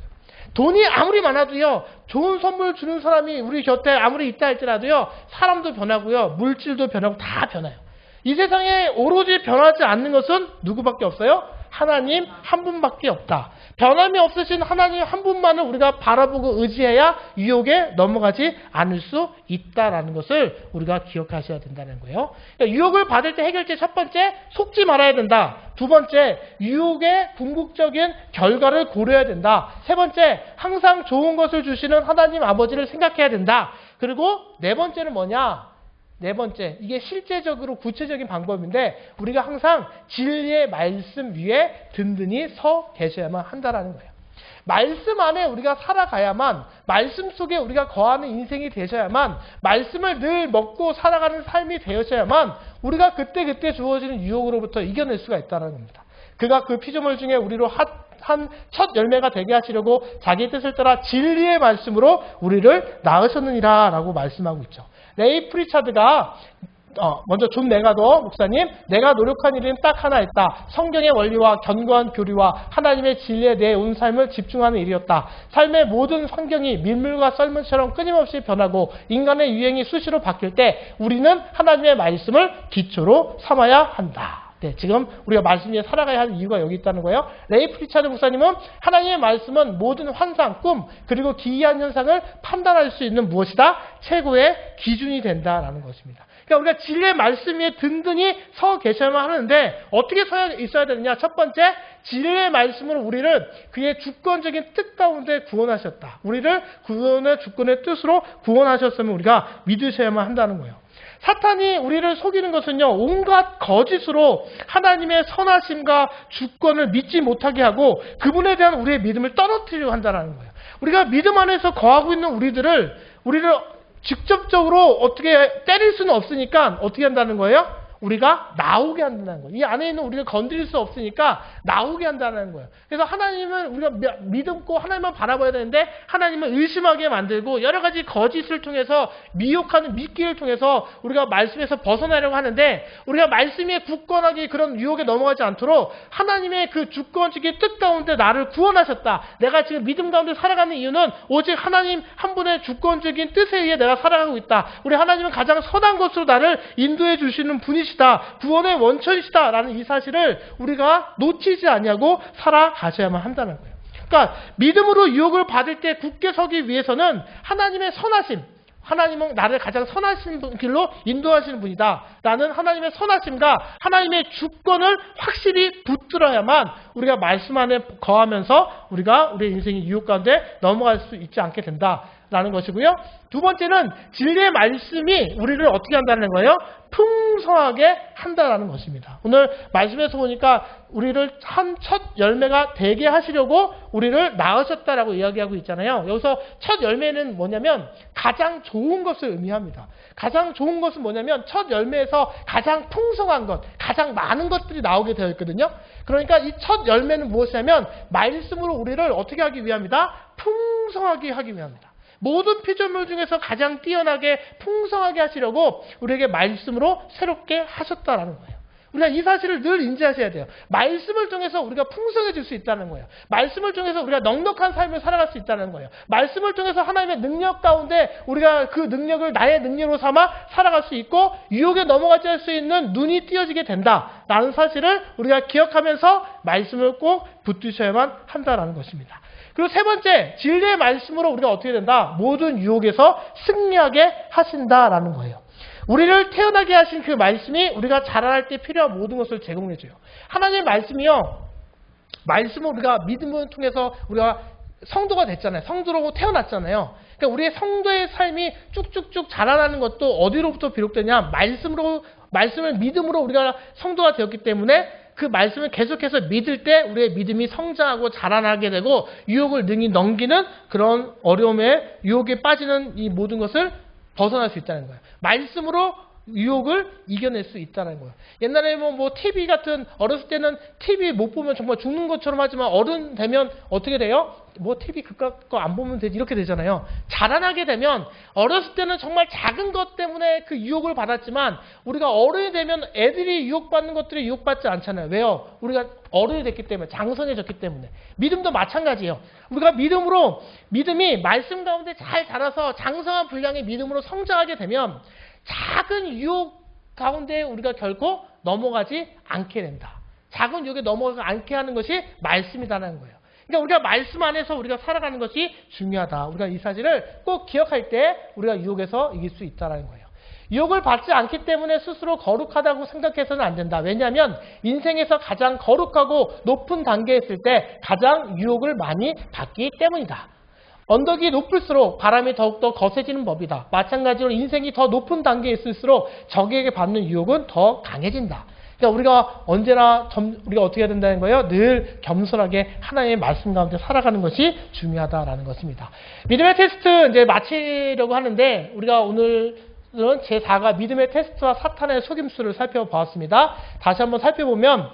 돈이 아무리 많아도요 좋은 선물 주는 사람이 우리 곁에 아무리 있다 할지라도요 사람도 변하고요 물질도 변하고 다 변해요. 이 세상에 오로지 변하지 않는 것은 누구밖에 없어요? 하나님 한 분밖에 없다. 변함이 없으신 하나님 한 분만을 우리가 바라보고 의지해야 유혹에 넘어가지 않을 수 있다라는 것을 우리가 기억하셔야 된다는 거예요. 그러니까 유혹을 받을 때 해결책 첫 번째, 속지 말아야 된다. 두 번째, 유혹의 궁극적인 결과를 고려해야 된다. 세 번째, 항상 좋은 것을 주시는 하나님 아버지를 생각해야 된다. 그리고 네 번째는 뭐냐? 네 번째, 이게 실제적으로 구체적인 방법인데 우리가 항상 진리의 말씀 위에 든든히 서 계셔야만 한다는 거예요. 말씀 안에 우리가 살아가야만, 말씀 속에 우리가 거하는 인생이 되셔야만, 말씀을 늘 먹고 살아가는 삶이 되셔야만 우리가 그때그때 주어지는 유혹으로부터 이겨낼 수가 있다는 겁니다. 그가 그 피조물 중에 우리로 한 첫 열매가 되게 하시려고 자기 뜻을 따라 진리의 말씀으로 우리를 낳으셨느니라 라고 말씀하고 있죠. 레이 프리차드가 먼저 존 메가더 목사님, 내가 노력한 일은 딱 하나 있다. 성경의 원리와 견고한 교리와 하나님의 진리에 대해 온 삶을 집중하는 일이었다. 삶의 모든 환경이 밀물과 썰물처럼 끊임없이 변하고 인간의 유행이 수시로 바뀔 때 우리는 하나님의 말씀을 기초로 삼아야 한다. 네, 지금 우리가 말씀 위에 살아가야 할 이유가 여기 있다는 거예요. 레이 프리차드 목사님은 하나님의 말씀은 모든 환상, 꿈, 그리고 기이한 현상을 판단할 수 있는 무엇이다? 최고의 기준이 된다라는 것입니다. 그러니까 우리가 진리의 말씀 위에 든든히 서 계셔야만 하는데 어떻게 서 있어야 되느냐? 첫 번째, 진리의 말씀으로 우리를 그의 주권적인 뜻 가운데 구원하셨다. 우리를 구원의 주권의 뜻으로 구원하셨으면 우리가 믿으셔야만 한다는 거예요. 사탄이 우리를 속이는 것은요, 온갖 거짓으로 하나님의 선하심과 주권을 믿지 못하게 하고 그분에 대한 우리의 믿음을 떨어뜨리려고 한다는 거예요. 우리가 믿음 안에서 거하고 있는 우리를 직접적으로 어떻게 때릴 수는 없으니까 어떻게 한다는 거예요? 우리가 나오게 한다는 거예요. 이 안에 있는 우리를 건드릴 수 없으니까 나오게 한다는 거예요. 그래서 하나님을 우리가 믿고 하나님만 바라봐야 되는데 하나님을 의심하게 만들고 여러 가지 거짓을 통해서 미혹하는 미끼를 통해서 우리가 말씀에서 벗어나려고 하는데 우리가 말씀에 굳건하게 그런 유혹에 넘어가지 않도록 하나님의 그 주권적인 뜻 가운데 나를 구원하셨다. 내가 지금 믿음 가운데 살아가는 이유는 오직 하나님 한 분의 주권적인 뜻에 의해 내가 살아가고 있다. 우리 하나님은 가장 선한 것으로 나를 인도해 주시는 분이시다. 구원의 원천이시다 라는 이 사실을 우리가 놓치지 아니하고 살아가셔야만 한다는 거예요. 그러니까 믿음으로 유혹을 받을 때 굳게 서기 위해서는 하나님의 선하심, 하나님은 나를 가장 선하신 길로 인도하시는 분이다. 나는 하나님의 선하심과 하나님의 주권을 확실히 붙들어야만 우리가 말씀 안에 거하면서 우리가 우리의 인생의 유혹 가운데 넘어갈 수 있지 않게 된다라는 것이고요. 두 번째는 진리의 말씀이 우리를 어떻게 한다는 거예요? 풍성하게 한다라는 것입니다. 오늘 말씀에서 보니까 우리를 한 첫 열매가 되게 하시려고 우리를 낳으셨다라고 이야기하고 있잖아요. 여기서 첫 열매는 뭐냐면 가장 좋은 것을 의미합니다. 가장 좋은 것은 뭐냐면 첫 열매에서 가장 풍성한 것, 가장 많은 것들이 나오게 되어 있거든요. 그러니까 이 첫 열매는 무엇이냐면 말씀으로 우리를 어떻게 하기 위함이다? 풍성하게 하기 위함이다. 모든 피조물 중에서 가장 뛰어나게 풍성하게 하시려고 우리에게 말씀으로 새롭게 하셨다라는 거예요. 우리가 이 사실을 늘 인지하셔야 돼요. 말씀을 통해서 우리가 풍성해질 수 있다는 거예요. 말씀을 통해서 우리가 넉넉한 삶을 살아갈 수 있다는 거예요. 말씀을 통해서 하나님의 능력 가운데 우리가 그 능력을 나의 능력으로 삼아 살아갈 수 있고 유혹에 넘어가지 않을 수 있는 눈이 띄어지게 된다라는 사실을 우리가 기억하면서 말씀을 꼭 붙드셔야만 한다라는 것입니다. 그리고 세 번째, 진리의 말씀으로 우리가 어떻게 된다? 모든 유혹에서 승리하게 하신다라는 거예요. 우리를 태어나게 하신 그 말씀이 우리가 자라날 때 필요한 모든 것을 제공해줘요. 하나님의 말씀이요. 말씀을 우리가 믿음을 통해서 우리가 성도가 됐잖아요. 성도로 태어났잖아요. 그러니까 우리의 성도의 삶이 쭉쭉쭉 자라나는 것도 어디로부터 비롯되냐? 말씀을 믿음으로 우리가 성도가 되었기 때문에 그 말씀을 계속해서 믿을 때 우리의 믿음이 성장하고 자라나게 되고 유혹을 능히 넘기는 그런 어려움에 유혹에 빠지는 이 모든 것을 벗어날 수 있다는 거예요. 말씀으로 유혹을 이겨낼 수 있다는 거예요. 옛날에 뭐 TV 같은 어렸을 때는 TV 못 보면 정말 죽는 것처럼 하지만 어른 되면 어떻게 돼요? 뭐 TV 그깟 거 안 보면 되지 이렇게 되잖아요. 자라나게 되면 어렸을 때는 정말 작은 것 때문에 그 유혹을 받았지만 우리가 어른이 되면 애들이 유혹받는 것들이 유혹받지 않잖아요. 왜요? 우리가 어른이 됐기 때문에, 장성해졌기 때문에. 믿음도 마찬가지예요. 우리가 믿음이 말씀 가운데 잘 자라서 장성한 분량의 믿음으로 성장하게 되면 작은 유혹 가운데 우리가 결코 넘어가지 않게 된다. 작은 유혹에 넘어가지 않게 하는 것이 말씀이라는 거예요. 그러니까 우리가 말씀 안에서 우리가 살아가는 것이 중요하다. 우리가 이 사실을 꼭 기억할 때 우리가 유혹에서 이길 수 있다는 거예요. 유혹을 받지 않기 때문에 스스로 거룩하다고 생각해서는 안 된다. 왜냐하면 인생에서 가장 거룩하고 높은 단계에 있을 때 가장 유혹을 많이 받기 때문이다. 언덕이 높을수록 바람이 더욱더 거세지는 법이다. 마찬가지로 인생이 더 높은 단계에 있을수록 적에게 받는 유혹은 더 강해진다. 그러니까 우리가 언제나 우리가 어떻게 해야 된다는 거예요? 늘 겸손하게 하나님의 말씀 가운데 살아가는 것이 중요하다라는 것입니다. 믿음의 테스트 이제 마치려고 하는데 우리가 오늘은 제4가 믿음의 테스트와 사탄의 속임수를 살펴보았습니다. 다시 한번 살펴보면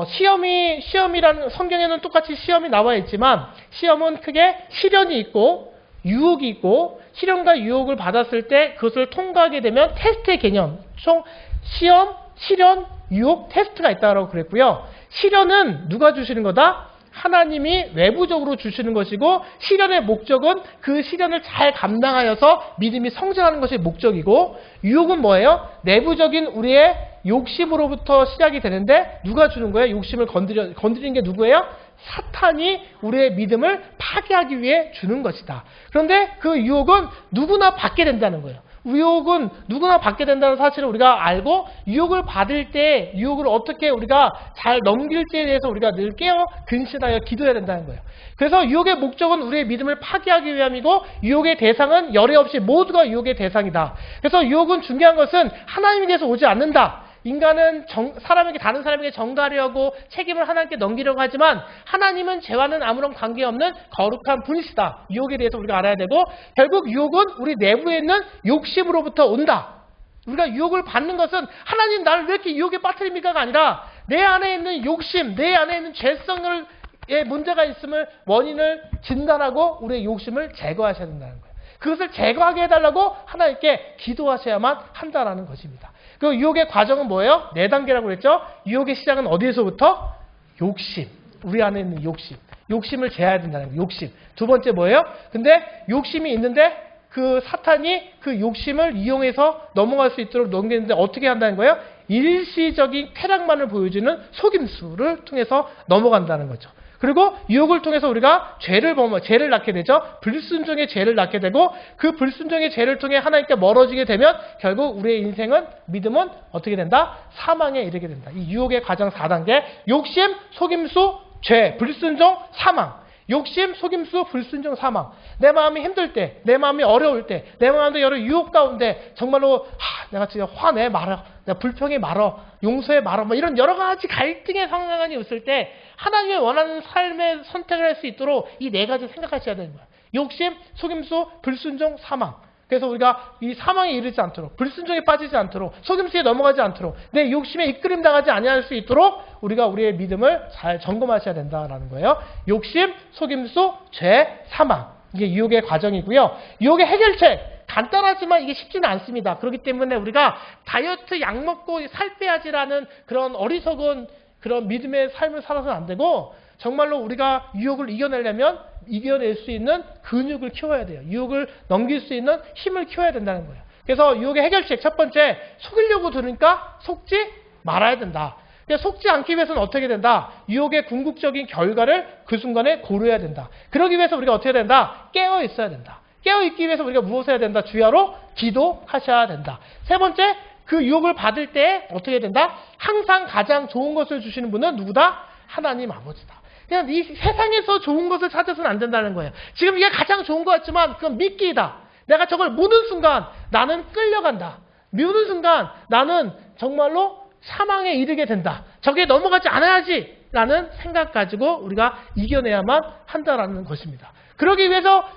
시험이라는 성경에는 똑같이 시험이 나와 있지만 시험은 크게 시련이 있고 유혹이 있고 시련과 유혹을 받았을 때 그것을 통과하게 되면 테스트의 개념 총 시험, 시련, 유혹, 테스트가 있다고 그랬고요. 시련은 누가 주시는 거다? 하나님이 외부적으로 주시는 것이고 시련의 목적은 그 시련을 잘 감당하여서 믿음이 성장하는 것이 목적이고 유혹은 뭐예요? 내부적인 우리의 욕심으로부터 시작이 되는데 누가 주는 거예요? 욕심을 건드리는 게 누구예요? 사탄이 우리의 믿음을 파괴하기 위해 주는 것이다. 그런데 그 유혹은 누구나 받게 된다는 거예요. 유혹은 누구나 받게 된다는 사실을 우리가 알고 유혹을 받을 때 유혹을 어떻게 우리가 잘 넘길지에 대해서 우리가 늘 깨어 근신하여 기도해야 된다는 거예요. 그래서 유혹의 목적은 우리의 믿음을 파괴하기 위함이고 유혹의 대상은 열애 없이 모두가 유혹의 대상이다. 그래서 유혹은 중요한 것은 하나님에게서 오지 않는다. 인간은 다른 사람에게 전가하려고 책임을 하나님께 넘기려고 하지만 하나님은 죄와는 아무런 관계없는 거룩한 분이시다. 유혹에 대해서 우리가 알아야 되고 결국 유혹은 우리 내부에 있는 욕심으로부터 온다. 우리가 유혹을 받는 것은 하나님 나를 왜 이렇게 유혹에 빠뜨립니까가 아니라 내 안에 있는 욕심, 내 안에 있는 죄성의 문제가 있음을 원인을 진단하고 우리의 욕심을 제거하셔야 된다는 거예요. 그것을 제거하게 해달라고 하나님께 기도하셔야만 한다는 것입니다. 그 유혹의 과정은 뭐예요? 4단계라고 그랬죠? 유혹의 시작은 어디에서부터? 욕심. 우리 안에 있는 욕심. 욕심을 제어해야 된다는 거예요. 욕심. 두 번째 뭐예요? 근데 욕심이 있는데 그 사탄이 그 욕심을 이용해서 넘어갈 수 있도록 넘기는데 어떻게 한다는 거예요? 일시적인 쾌락만을 보여주는 속임수를 통해서 넘어간다는 거죠. 그리고 유혹을 통해서 우리가 죄를 낳게 되죠. 불순종의 죄를 낳게 되고 그 불순종의 죄를 통해 하나님께 멀어지게 되면 결국 우리의 인생은 믿음은 어떻게 된다? 사망에 이르게 된다. 이 유혹의 과정 4단계 욕심, 속임수, 죄, 불순종, 사망. 욕심, 속임수, 불순종, 사망. 내 마음이 힘들 때, 내 마음이 어려울 때, 내 마음도 여러 유혹 가운데 정말로 내가 진짜 화내 말아, 내가 불평해 말아, 용서해 말아, 뭐 이런 여러 가지 갈등의 상황이 있을 때 하나님이 원하는 삶의 선택을 할 수 있도록 이 4가지 생각하셔야 되는 거예요. 욕심, 속임수, 불순종, 사망. 그래서 우리가 이 사망에 이르지 않도록, 불순종에 빠지지 않도록, 속임수에 넘어가지 않도록, 내 욕심에 이끌림 당하지 아니할 수 있도록 우리가 우리의 믿음을 잘 점검하셔야 된다라는 거예요. 욕심, 속임수, 죄, 사망. 이게 유혹의 과정이고요. 유혹의 해결책. 간단하지만 이게 쉽지는 않습니다. 그렇기 때문에 우리가 다이어트 약 먹고 살 빼야지라는 그런 어리석은 그런 믿음의 삶을 살아서는 안 되고 정말로 우리가 유혹을 이겨낼 수 있는 근육을 키워야 돼요. 유혹을 넘길 수 있는 힘을 키워야 된다는 거예요. 그래서 유혹의 해결책 첫 번째, 속이려고 들으니까 속지 말아야 된다. 속지 않기 위해서는 어떻게 된다? 유혹의 궁극적인 결과를 그 순간에 고려해야 된다. 그러기 위해서 우리가 어떻게 해야 된다? 깨어 있어야 된다. 깨어 있기 위해서 우리가 무엇을 해야 된다? 주야로 기도하셔야 된다. 세 번째, 그 유혹을 받을 때 어떻게 해야 된다? 항상 가장 좋은 것을 주시는 분은 누구다? 하나님 아버지다. 그냥 이 세상에서 좋은 것을 찾아서는 안 된다는 거예요. 지금 이게 가장 좋은 것 같지만 그건 미끼이다. 내가 저걸 무는 순간 나는 끌려간다. 무는 순간 나는 정말로 사망에 이르게 된다. 저게 넘어가지 않아야지 라는 생각 가지고 우리가 이겨내야만 한다라는 것입니다. 그러기 위해서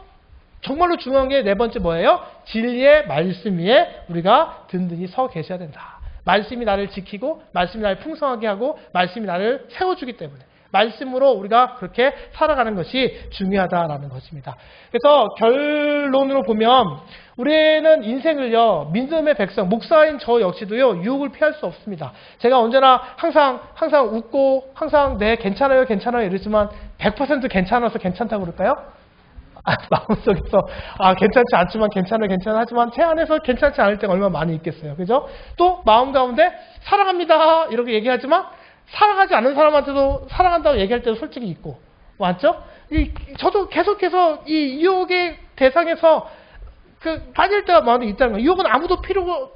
정말로 중요한 게 4번째 뭐예요? 진리의 말씀 위에 우리가 든든히 서 계셔야 된다. 말씀이 나를 지키고 말씀이 나를 풍성하게 하고 말씀이 나를 세워주기 때문에 말씀으로 우리가 그렇게 살아가는 것이 중요하다라는 것입니다. 그래서 결론으로 보면 우리는 인생을요, 믿음의 백성, 목사인 저 역시도요, 유혹을 피할 수 없습니다. 제가 언제나 항상 웃고 항상 네, 괜찮아요 이러지만 100% 괜찮아서 괜찮다고 그럴까요? 마음속에서 괜찮지 않지만 괜찮아 하지만 제 안에서 괜찮지 않을 때가 얼마나 많이 있겠어요. 그죠? 또 마음 가운데 사랑합니다 이렇게 얘기하지만 사랑하지 않는 사람한테도 사랑한다고 얘기할 때도 솔직히 있고 맞죠? 저도 계속해서 이 유혹의 대상에서 빠질 때가 많이 있다는 거예요. 유혹은 아무도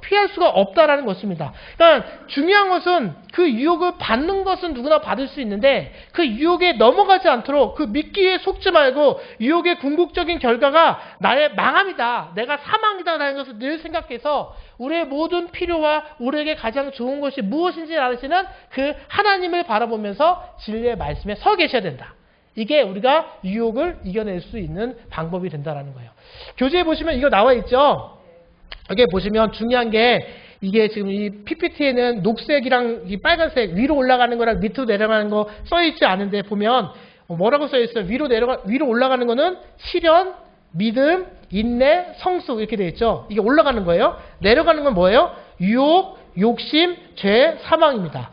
피할 수가 없다라는 것입니다. 그러니까 중요한 것은 그 유혹을 받는 것은 누구나 받을 수 있는데 그 유혹에 넘어가지 않도록 그 미끼에 속지 말고 유혹의 궁극적인 결과가 나의 망함이다, 내가 사망이다라는 것을 늘 생각해서 우리의 모든 필요와 우리에게 가장 좋은 것이 무엇인지 아시는 그 하나님을 바라보면서 진리의 말씀에 서 계셔야 된다. 이게 우리가 유혹을 이겨낼 수 있는 방법이 된다는 거예요. 교재에 보시면 이거 나와 있죠? 여기 보시면 중요한 게 이게 지금 이 PPT에는 녹색이랑 이 빨간색 위로 올라가는 거랑 밑으로 내려가는 거 써있지 않은데 보면 뭐라고 써있어요? 위로 올라가는 거는 실현, 믿음, 인내, 성숙 이렇게 되어 있죠? 이게 올라가는 거예요. 내려가는 건 뭐예요? 유혹, 욕심, 죄, 사망입니다.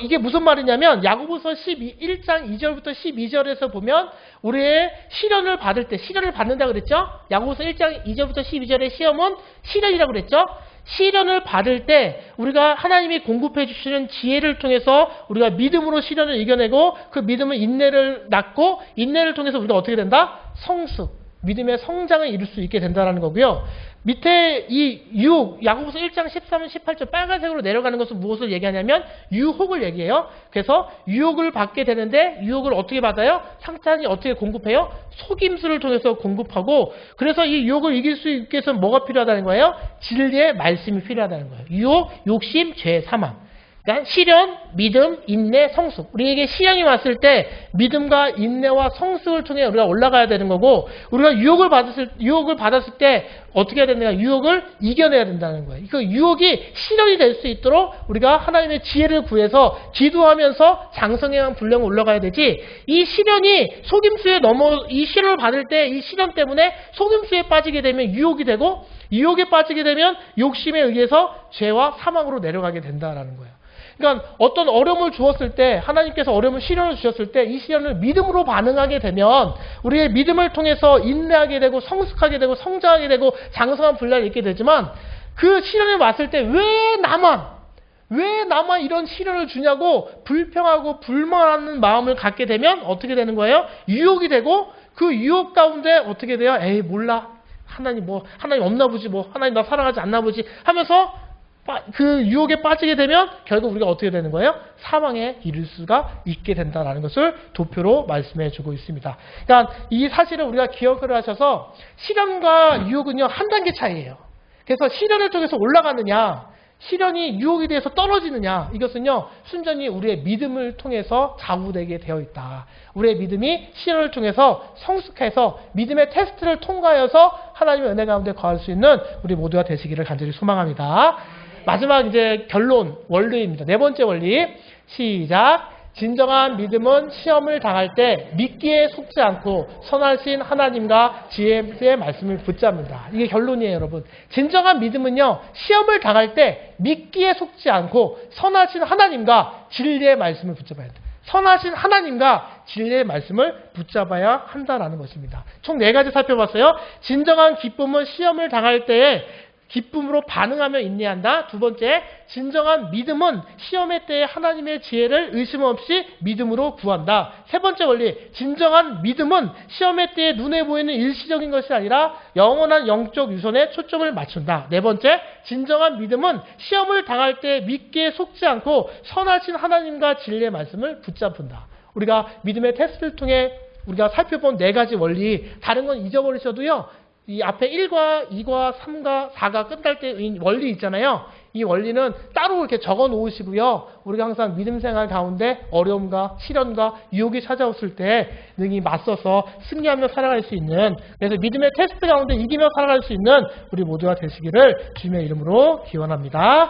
이게 무슨 말이냐면 야고보서 1장 2절부터 12절에서 보면 우리의 시련을 받을 때 시련을 받는다고 그랬죠? 야고보서 1장 2절부터 12절의 시험은 시련이라고 그랬죠? 시련을 받을 때 우리가 하나님이 공급해 주시는 지혜를 통해서 우리가 믿음으로 시련을 이겨내고 그 믿음은 인내를 낳고 인내를 통해서 우리가 어떻게 된다? 성숙, 믿음의 성장을 이룰 수 있게 된다는 거고요. 밑에 이 유혹, 야고보서 1장 13, 18절 빨간색으로 내려가는 것은 무엇을 얘기하냐면 유혹을 얘기해요. 그래서 유혹을 받게 되는데 유혹을 어떻게 받아요? 상탄이 어떻게 공급해요? 속임수를 통해서 공급하고 그래서 이 유혹을 이길 수 있게 해서 뭐가 필요하다는 거예요? 진리의 말씀이 필요하다는 거예요. 유혹, 욕심, 죄, 사망. 그러니까 시련, 믿음, 인내, 성숙. 우리에게 시련이 왔을 때 믿음과 인내와 성숙을 통해 우리가 올라가야 되는 거고 우리가 유혹을 받았을 때 어떻게 해야 되느냐? 유혹을 이겨내야 된다는 거예요. 그 유혹이 시련이 될 수 있도록 우리가 하나님의 지혜를 구해서 기도하면서 장성에 불령을 올라가야 되지 이 시련이 속임수에 이 시련을 받을 때 이 시련 때문에 속임수에 빠지게 되면 유혹이 되고 유혹에 빠지게 되면 욕심에 의해서 죄와 사망으로 내려가게 된다는 거예요. 그러니까 어떤 어려움을 주었을 때 하나님께서 어려움을 시련을 주셨을 때 이 시련을 믿음으로 반응하게 되면 우리의 믿음을 통해서 인내하게 되고 성숙하게 되고 성장하게 되고 장성한 분량을 있게 되지만 그 시련이 왔을 때 왜 나만 이런 시련을 주냐고 불평하고 불만하는 마음을 갖게 되면 어떻게 되는 거예요? 유혹이 되고 그 유혹 가운데 어떻게 돼요? 에이 몰라 하나님 없나 보지 하나님 나 사랑하지 않나 보지 하면서 그 유혹에 빠지게 되면 결국 우리가 어떻게 되는 거예요? 사망에 이를 수가 있게 된다는 것을 도표로 말씀해 주고 있습니다. 그러니까 이 사실을 우리가 기억을 하셔서 시련과 유혹은요 한 단계 차이예요. 그래서 시련을 통해서 올라가느냐 시련이 유혹에 대해서 떨어지느냐 이것은요 순전히 우리의 믿음을 통해서 좌우되게 되어 있다. 우리의 믿음이 시련을 통해서 성숙해서 믿음의 테스트를 통과하여서 하나님의 은혜 가운데 거할 수 있는 우리 모두가 되시기를 간절히 소망합니다. 마지막 이제 결론 원리입니다. 네 번째 원리 시작. 진정한 믿음은 시험을 당할 때 미끼에 속지 않고 선하신 하나님과 지혜의 말씀을 붙잡는다. 이게 결론이에요, 여러분. 진정한 믿음은요, 시험을 당할 때 미끼에 속지 않고 선하신 하나님과 진리의 말씀을 붙잡아야 된다. 선하신 하나님과 진리의 말씀을 붙잡아야 한다는 것입니다. 총 4가지 살펴봤어요. 진정한 기쁨은 시험을 당할 때에 기쁨으로 반응하며 인내한다. 두 번째, 진정한 믿음은 시험의 때에 하나님의 지혜를 의심 없이 믿음으로 구한다. 세 번째 원리, 진정한 믿음은 시험의 때에 눈에 보이는 일시적인 것이 아니라 영원한 영적 유선에 초점을 맞춘다. 네 번째, 진정한 믿음은 시험을 당할 때 믿기에 속지 않고 선하신 하나님과 진리의 말씀을 붙잡는다. 우리가 믿음의 테스트를 통해 우리가 살펴본 4가지 원리, 다른 건 잊어버리셔도요, 이 앞에 1과 2과 3과 4가 끝날 때 원리 있잖아요. 이 원리는 따로 이렇게 적어 놓으시고요. 우리가 항상 믿음 생활 가운데 어려움과 시련과 유혹이 찾아왔을 때 능히 맞서서 승리하며 살아갈 수 있는, 그래서 믿음의 테스트 가운데 이기며 살아갈 수 있는 우리 모두가 되시기를 주님의 이름으로 기원합니다.